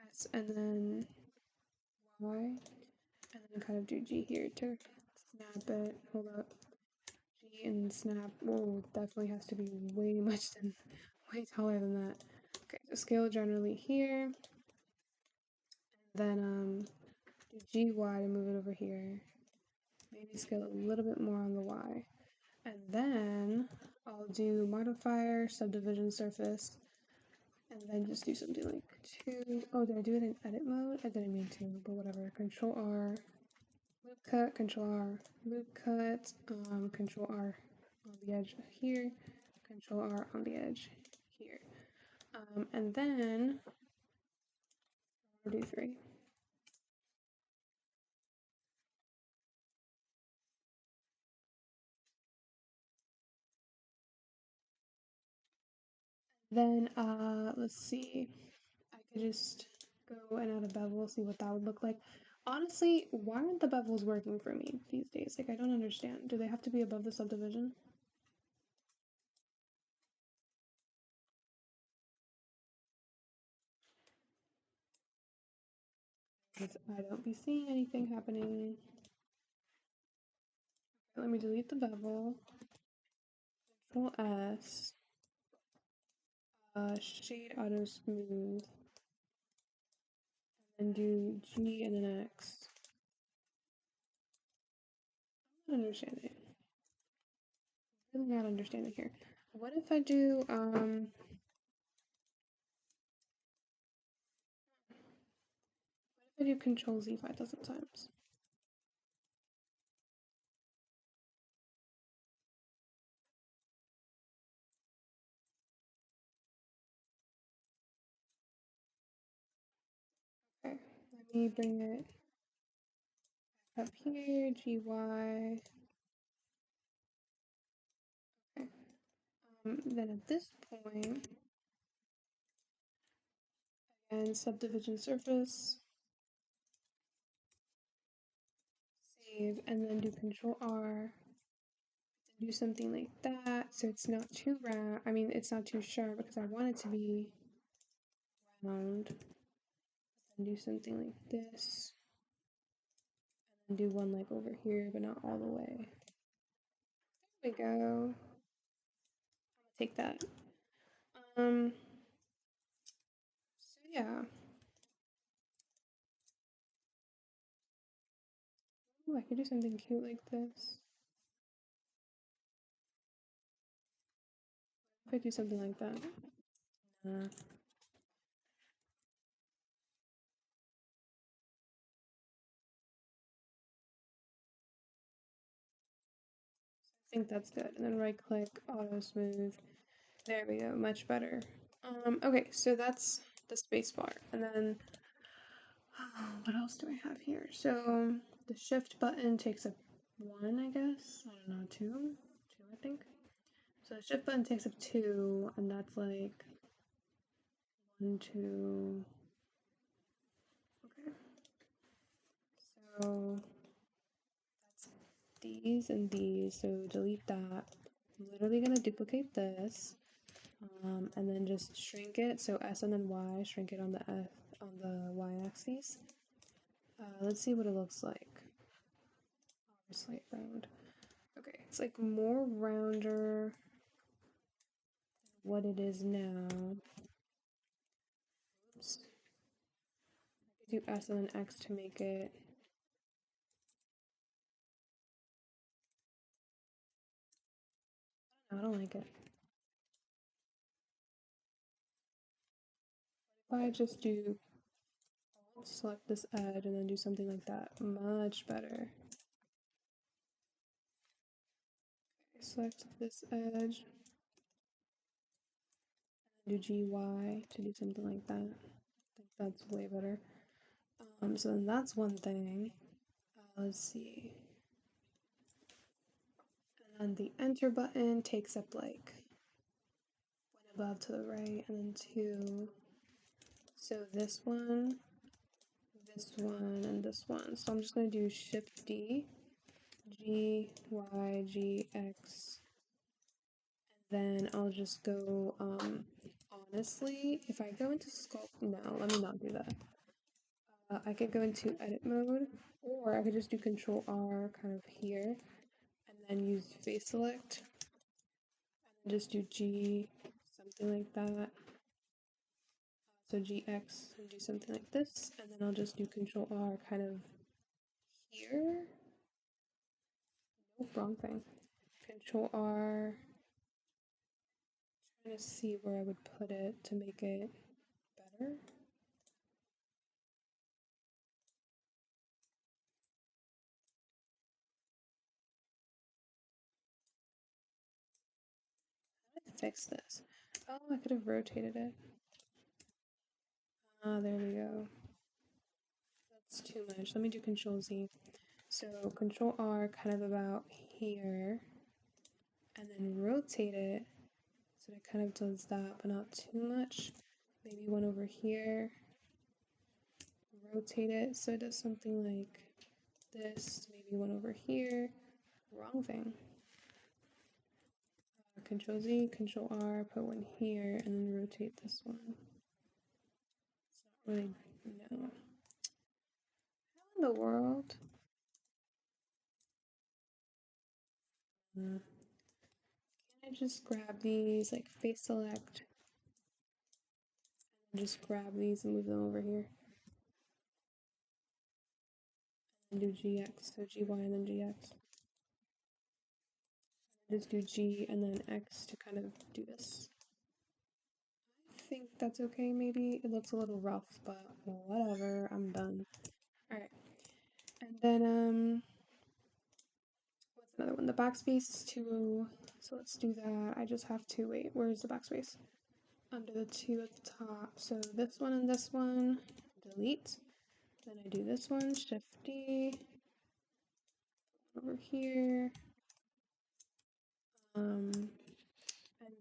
S, and then Y. And then kind of do G here to snap it. Hold up. G and snap. Whoa, definitely has to be way much than way taller than that. Okay, so scale generally here. Then do GY to move it over here. Maybe scale a little bit more on the Y. And then I'll do modifier, subdivision surface, and then just do something like 2. Oh, did I do it in edit mode? I didn't mean to, but whatever. Control R, loop cut, Control R, loop cut, Control R on the edge here, Control R on the edge here. And then I'll do 3. Then, let's see. I could just go and add a bevel, see what that would look like. Honestly, why aren't the bevels working for me these days? Like, I don't understand. Do they have to be above the subdivision? Because I don't be seeing anything happening. Okay, let me delete the bevel. Control S. Shade auto smooth. And do G and then X. I'm not understanding. I'm really not understanding here. What if I do, what if I do Control Z 5,000 times? Okay, let me bring it up here, GY. Okay. Then at this point, again, subdivision surface, save, and then do Control R, do something like that, so it's not too round. I mean, it's not too sharp because I want it to be round. And do something like this, and do one like over here, but not all the way. There we go. Take that. So yeah. Ooh, I could do something cute like this. If I do something like that. I think that's good. And then right click, auto smooth. There we go, much better. Okay, so that's the space bar. And then, what else do I have here? So the shift button takes up 1, I guess. I don't know, 2? 2, I think. So the shift button takes up 2, and that's like 1, 2. Okay. So that's these and these. So delete that. I'm literally gonna duplicate this. And then just shrink it. So S and then Y, shrink it on the y-axis. Let's see what it looks like. Slight round. Okay, it's like more rounder than what it is now. Oops. I could do S and then X to make it. I don't like it. If I just do select this edge and then do something like that, much better. Okay, select this edge and do GY to do something like that. I think that's way better. So then that's one thing. Let's see. And then the enter button takes up like one above to the right and then 2. So this one, and this one. So I'm just going to do Shift D, G, Y, G, X. And then I'll just go, honestly, if I go into sculpt, no, let me not do that. I could go into edit mode, or I could just do Control R kind of here, and then use face select, and just do G something like that. So GX and do something like this, and then I'll just do Control R kind of here. Nope, wrong thing. Control R. Trying to see where I would put it to make it better. How did I fix this? Oh, I could have rotated it. Ah, there we go. That's too much. Let me do Control Z. So Control R kind of about here, and then rotate it so it kind of does that, but not too much. Maybe one over here. Rotate it so it does something like this. Maybe one over here. Wrong thing. Control Z, Control R, put one here, and then rotate this one. It's not really, no. How in the world? Can I just grab these, like face select, and just grab these and move them over here? And do GX, so GY and then GX. Just do G and then X to kind of do this. I think that's okay, maybe. It looks a little rough, but whatever, I'm done. Alright. And then, what's another one? The backspace is too, so let's do that. I just have to, wait, where's the backspace? Under the two at the top. So this one and this one, delete. Then I do this one, Shift D, over here. And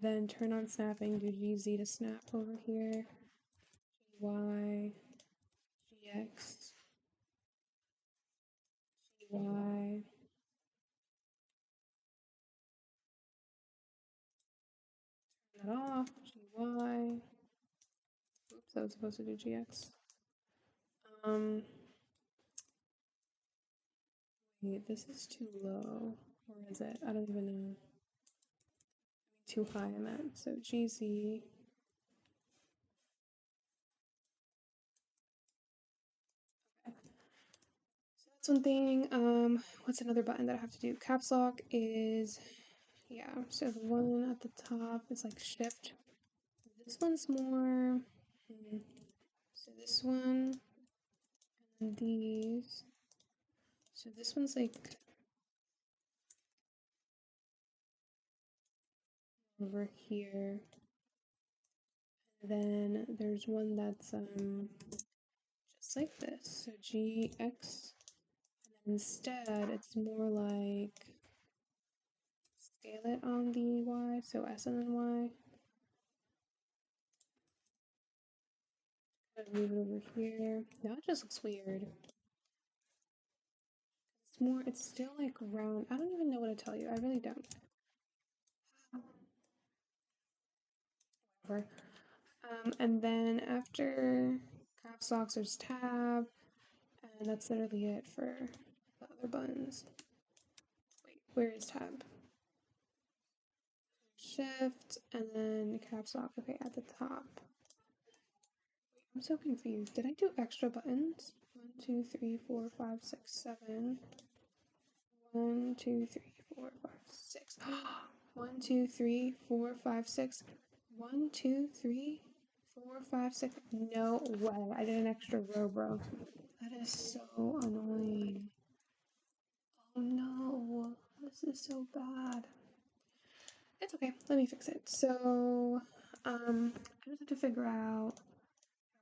then turn on snapping, do GZ to snap over here. GY, GX, GY. Turn that off, GY. Oops, I was supposed to do GX. Wait, this is too low. Or is it? I don't even know. Too high, I meant. So GZ. Okay. So that's one thing. What's another button that I have to do? Caps lock is, yeah, so the one at the top is like shift. This one's more, so this one, and these. So this one's like over here. And then there's one that's just like this. So GX. And then instead it's more like scale it on the Y, so S and then Y. Move it over here. Now it just looks weird. It's more, it's still like round. I don't even know what to tell you. I really don't. Whatever. And then after caps locks, there's tab, and that's literally it for the other buttons. Wait, where is tab? Shift, and then caps lock. Okay, at the top. Wait, I'm so confused. Did I do extra buttons? 1, 2, 3, 4, 5, 6, 7. 1, 2, 3, 4, 5, 6. 1, 2, 3, 4, 5, 6. 1, 2, 3, 4, 5, 6. No way. I did an extra row, bro. That is so annoying. Oh no. This is so bad. It's okay. Let me fix it. So, I just have to figure out.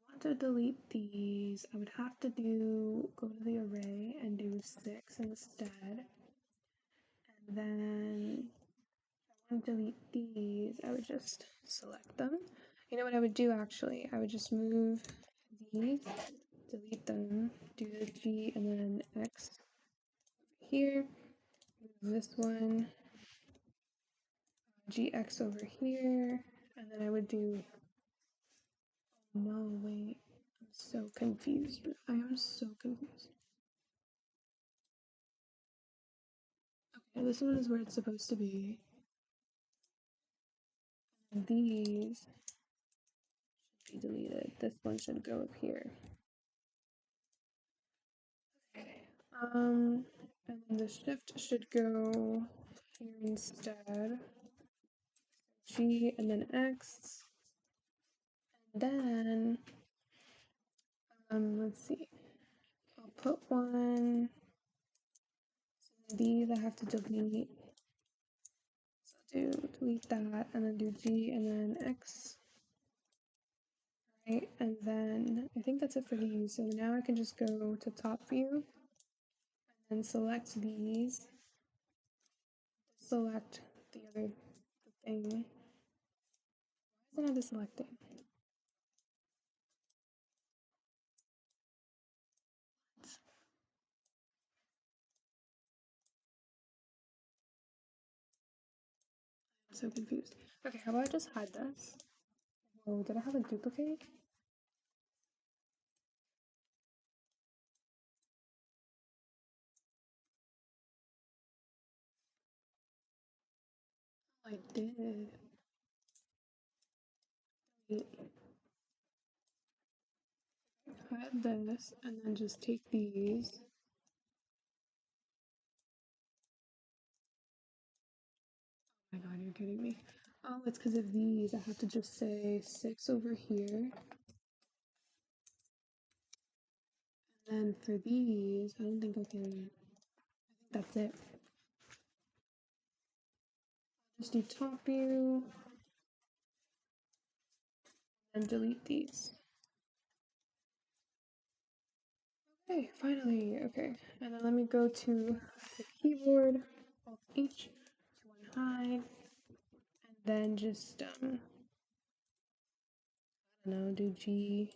I want to delete these. I would have to go to the array and do 6 instead. And then if I want to delete these, I would just select them. You know what I would do actually? I would just move these, delete them, do the G and then X here, move this one, GX over here, and then I would do, oh no, wait, I'm so confused. I am so confused. Okay, this one is where it's supposed to be. these should be deleted. This one should go up here. Okay. And then the shift should go here instead. G and then X. And then let's see. I'll put one. So these I have to delete. So delete that and then do G and then X. Right, and then I think that's it for these. So now I can just go to top view and select these. Select the other thing. Why is it not selecting? I'm so confused. Okay, how about I just hide this? Whoa, did I have a duplicate? I did. Wait. Hide this and then just take these. Oh my god, you're kidding me. Oh, it's because of these. I have to just say 6 over here. And then for these, I don't think I can. I think that's it. Just do top view and delete these. Okay, finally. Okay, and then let me go to the keyboard, Alt H to unhide, and then just I don't know, do GX.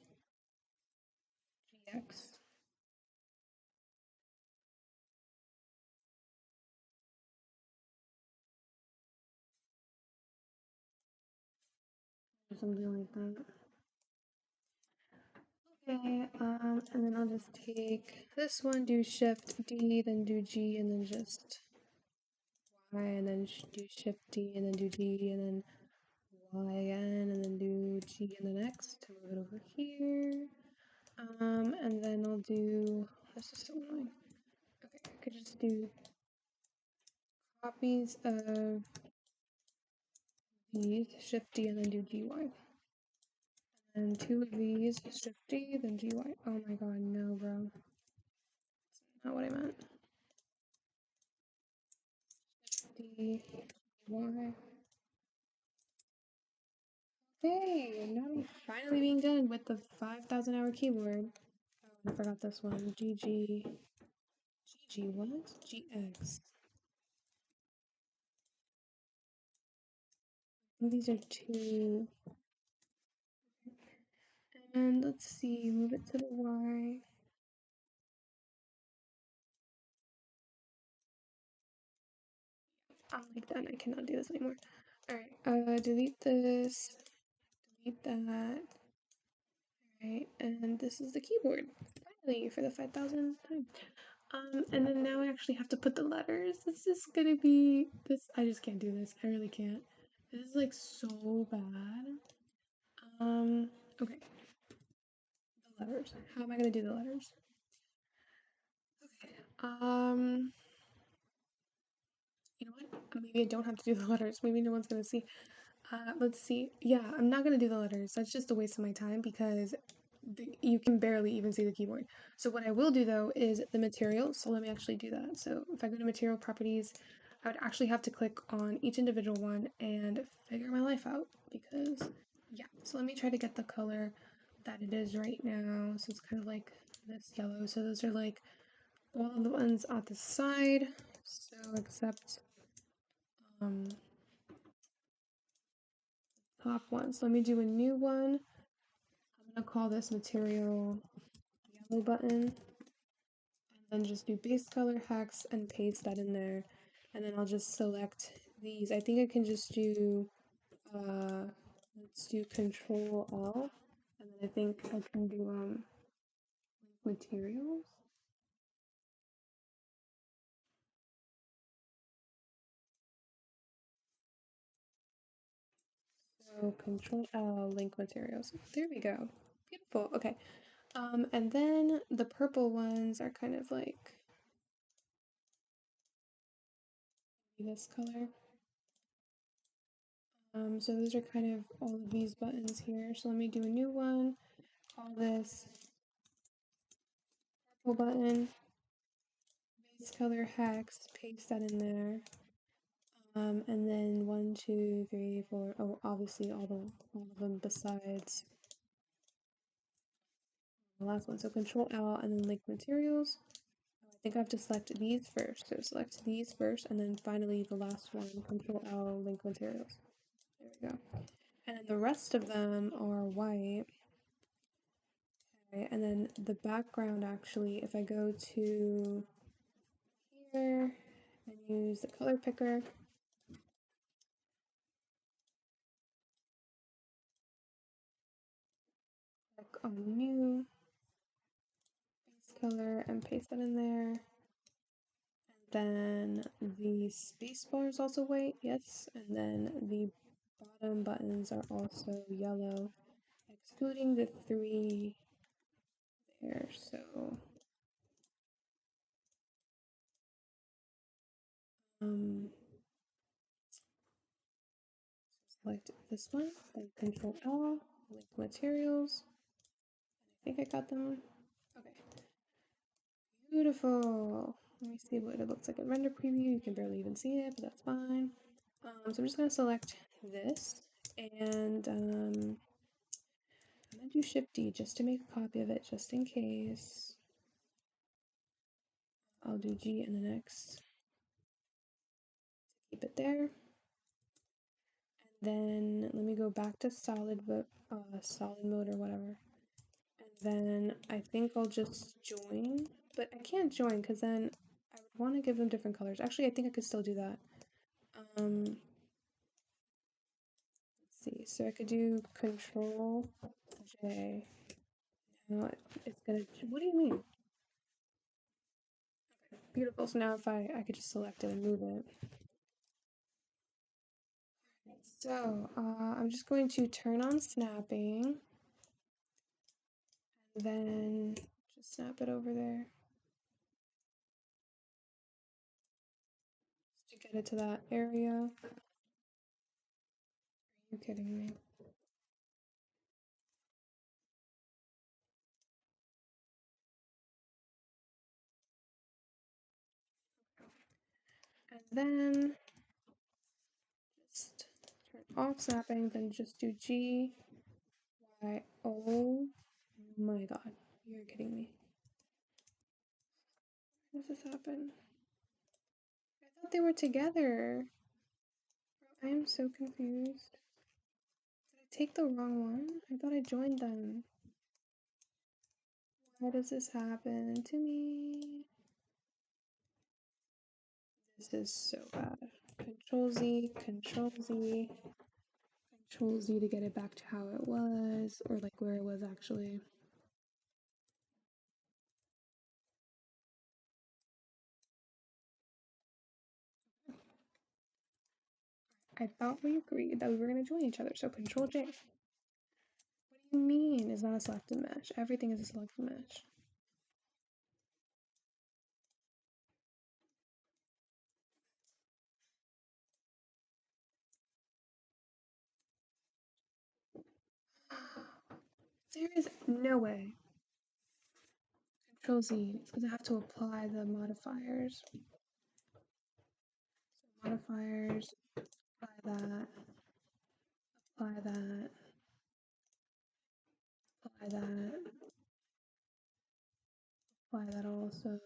Or something like that. Okay, and then I'll just take this one, do Shift D, then do G, and then just Y, and then do Shift D, and then do D, and then Y again, and then do G and then X to move it over here. And then I'll do, this is so annoying. Okay, I could just do copies of these, Shift D, and then do GY. And 2 of these, Shift D, then GY. Oh my god, no, bro. That's not what I meant. D, Y. Okay, now I'm finally being done with the 5,000 hour keyboard. Oh, I forgot this one. What? GX. I think these are 2. And let's see, move it to the Y. I'm like done. I cannot do this anymore. Alright, delete this. Delete that. Alright, and this is the keyboard. Finally, for the 5,000th time. And then now I actually have to put the letters. This is gonna be this. I just can't do this. I really can't. This is like so bad. Okay. The letters. How am I gonna do the letters? Okay. You know what? Maybe I don't have to do the letters. Maybe no one's gonna see. Let's see. Yeah, I'm not gonna do the letters. That's just a waste of my time because you can barely even see the keyboard. So what I will do though is the material. So let me actually do that. So if I go to material properties, I would actually have to click on each individual one and figure my life out because yeah. So let me try to get the color that it is right now. So it's kind of like this yellow. So those are like all of the ones on the side. So except top one. So let me do a new one. I'm gonna call this material yellow button and then just do base color hex and paste that in there. And then I'll just select these. I think I can just do, let's do Control L. And then I think I can do, materials. So So Control L, link materials. There we go. Beautiful. Okay. And then the purple ones are kind of like this color. So those are kind of all of these buttons here. So let me do a new one. Call this purple button. Base color hex. Paste that in there. And then 1, 2, 3, 4. Oh, obviously all of them besides the last one. So Control L and then link materials. I think I have to select these first. So select these first, and then finally the last one. Control L, link materials. There we go. And then the rest of them are white. Okay, and then the background actually, if I go to here and use the color picker, click on new, base color, and paste that in there. Then the space bar is also white, yes, and then the bottom buttons are also yellow, excluding the 3 there, so select this one, then Control L, link materials. I think I got them. Okay. Beautiful. Let me see what it looks like in render preview. You can barely even see it, but that's fine. So I'm just gonna select this, and I'm gonna do Shift D just to make a copy of it, just in case. I'll do G and then X. Keep it there. And then let me go back to solid mode or whatever. And then I think I'll just join, but I can't join because then I would want to give them different colors. Actually, I think I could still do that. Let's see. So I could do Control J. Now it's gonna. What do you mean? Okay, beautiful. So now if I could just select it and move it. So I'm just going to turn on snapping, and then just snap it over there. To get it to that area. Are you kidding me? And then just turn off snapping, then just do G, Y, oh my god, you're kidding me. How does this happen? I thought they were together. I am so confused. Did I take the wrong one? I thought I joined them. Why does this happen to me? This is so bad. Control Z, Control Z, Control Z to get it back to how it was, or like where it was actually. I thought we agreed that we were going to join each other, so Control J. What do you mean is not a selected mesh? Everything is a selected mesh. There is no way. Control Z, it's because I have to apply the modifiers. So modifiers, apply that, apply that, apply that, apply that also,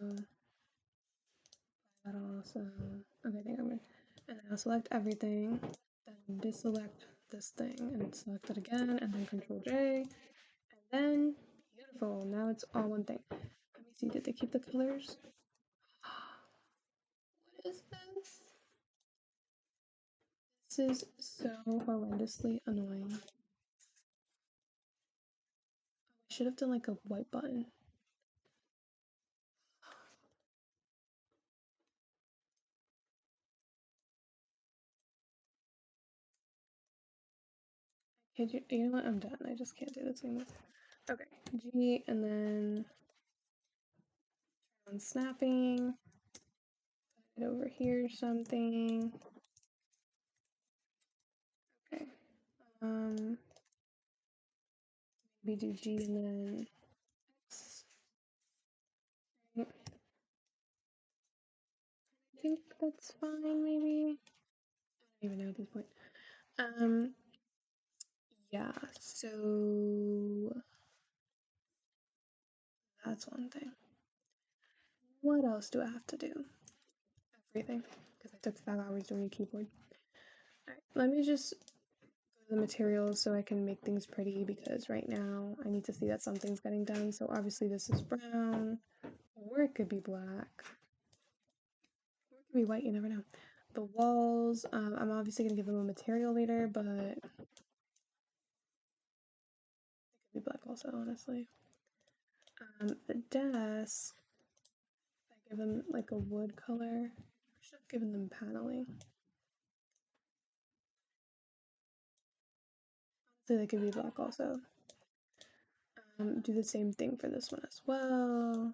apply that also. Okay, I think I'm good. And then I'll select everything, then deselect this thing, and select it again, and then Control J, and then beautiful. Now it's all one thing. Let me see, did they keep the colors? What is this? This is so horrendously annoying. I should have done like a white button. You know what? I'm done. I just can't do this anymore. Okay, G, and then on snapping. Put it over here, something. Okay. Maybe do G and then X. Right. I think that's fine, maybe. I don't even know at this point. Yeah, so that's one thing. What else do I have to do? Everything, because I took 5 hours doing a keyboard. Alright, let me just go to the materials so I can make things pretty, because right now I need to see that something's getting done. So obviously this is brown, or it could be black, or it could be white, you never know. The walls, I'm obviously going to give them a material later, but it could be black also, honestly. The desk, I give them like a wood color. I should have given them paneling. So they could be black also. Do the same thing for this one as well.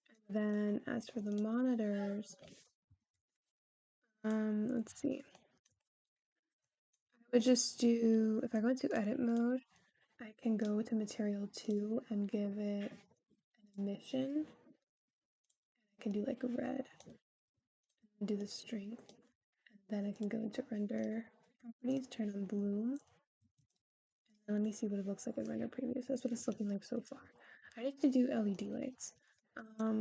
And then as for the monitors, let's see. I would just do, if I go into edit mode, I can go to material 2 and give it an emission. I can do like a red and do the strength. And then I can go into render properties, turn on bloom. And let me see what it looks like in render previews. That's what it's looking like so far. I need to do LED lights. I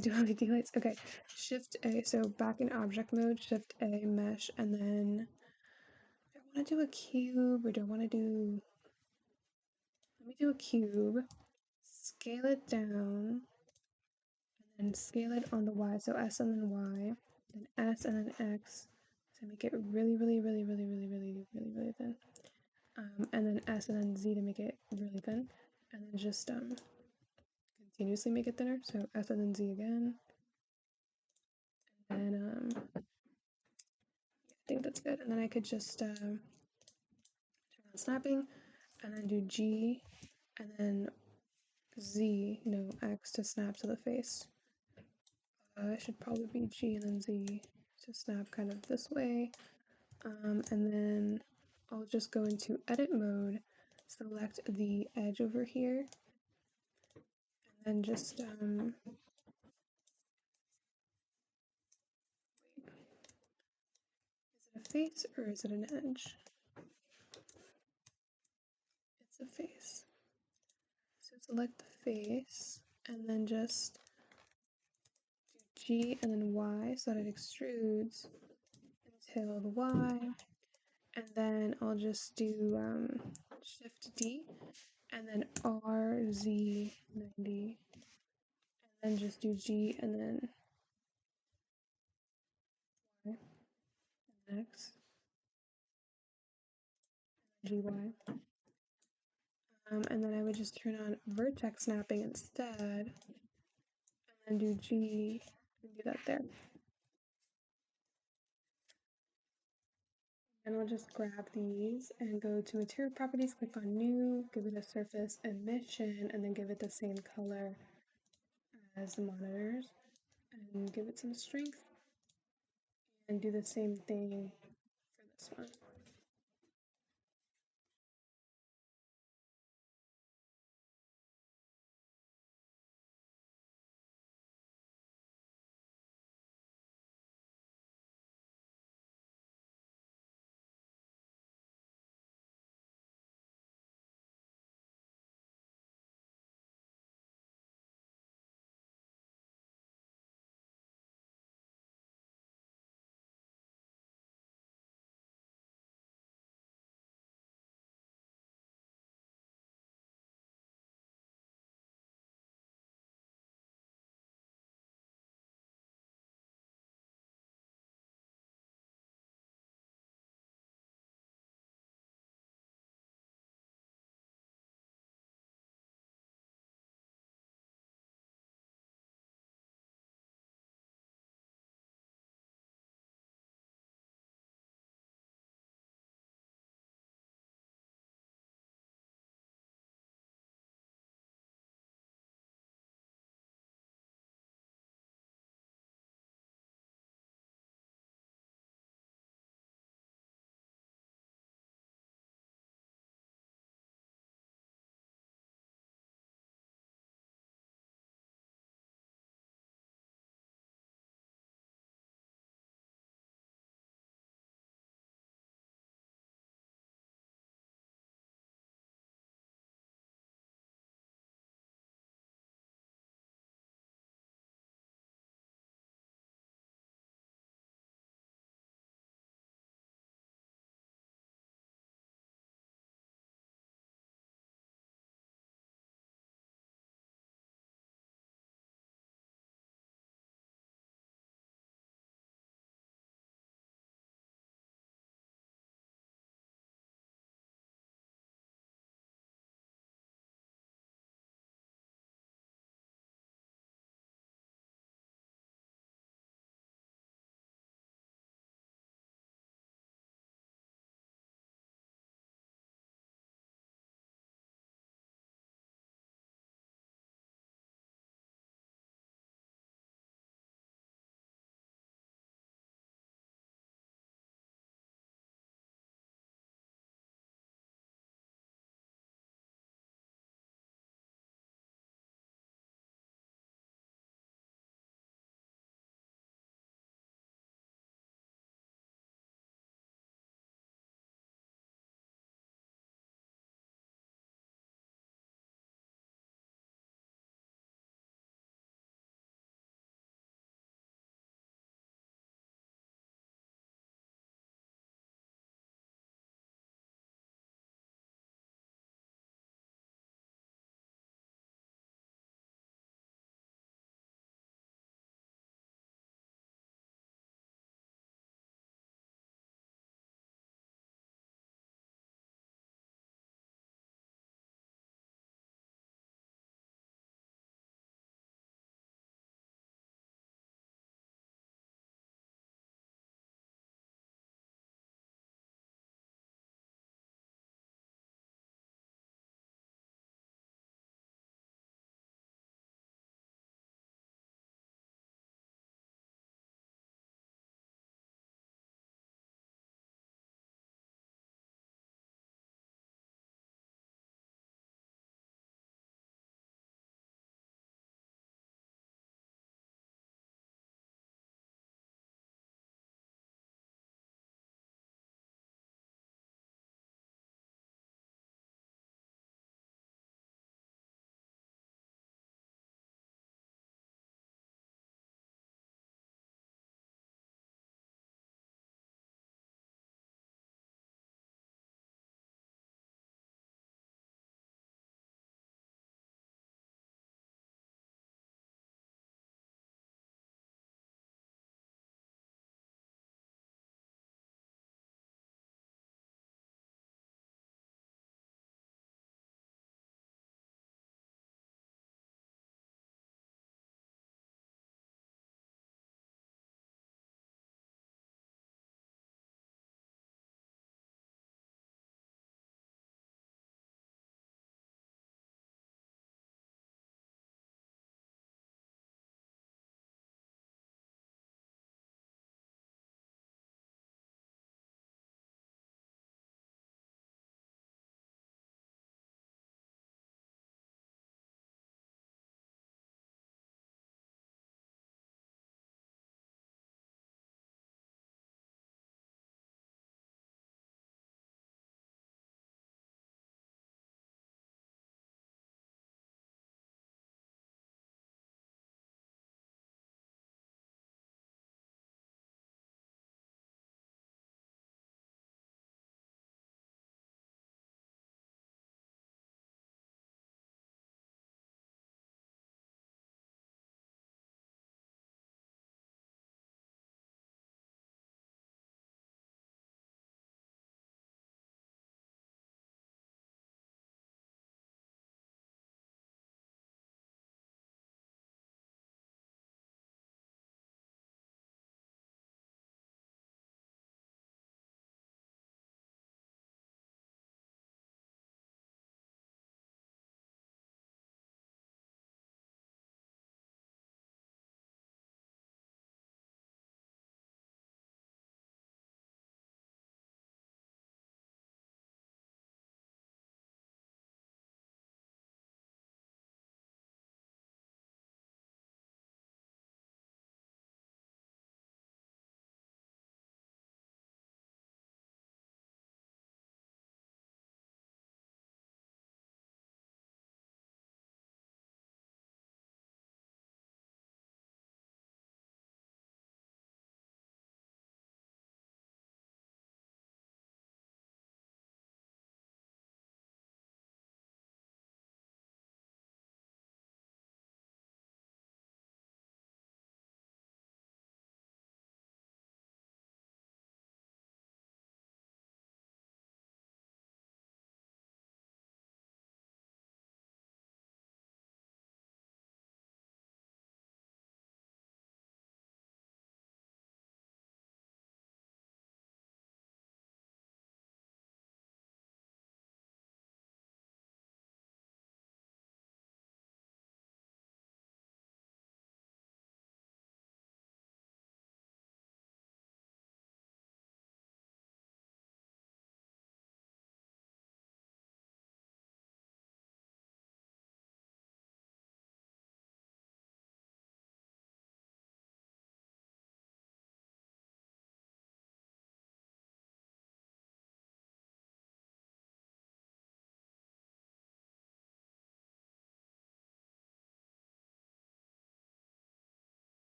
do LED lights. Okay, Shift A. So back in object mode, Shift A, mesh, and then do I want to do a cube or do I want to do? Let me do a cube. Scale it down, and then scale it on the Y. So S and then Y, then S and then X. So make it really, really, really, really, really, really, really, really thin. And then S and then Z to make it really thin, and then just continuously make it thinner. So S and then Z again, and I think that's good. And then I could just turn on snapping, and then do G, and then Z, no, X to snap to the face. It should probably be G and then Z to snap kind of this way. And then I'll just go into edit mode, select the edge over here, and then just is it a face or is it an edge? It's a face. So select the face and then just do G and then Y so that it extrudes until the Y. And then I'll just do Shift D and then RZ90 and then just do G and then Y and X and GY. And then I would just turn on vertex snapping instead and then do G and do that there. And I'll just grab these and go to material properties, click on new, give it a surface emission, and then give it the same color as the monitors, and give it some strength, and do the same thing for this one.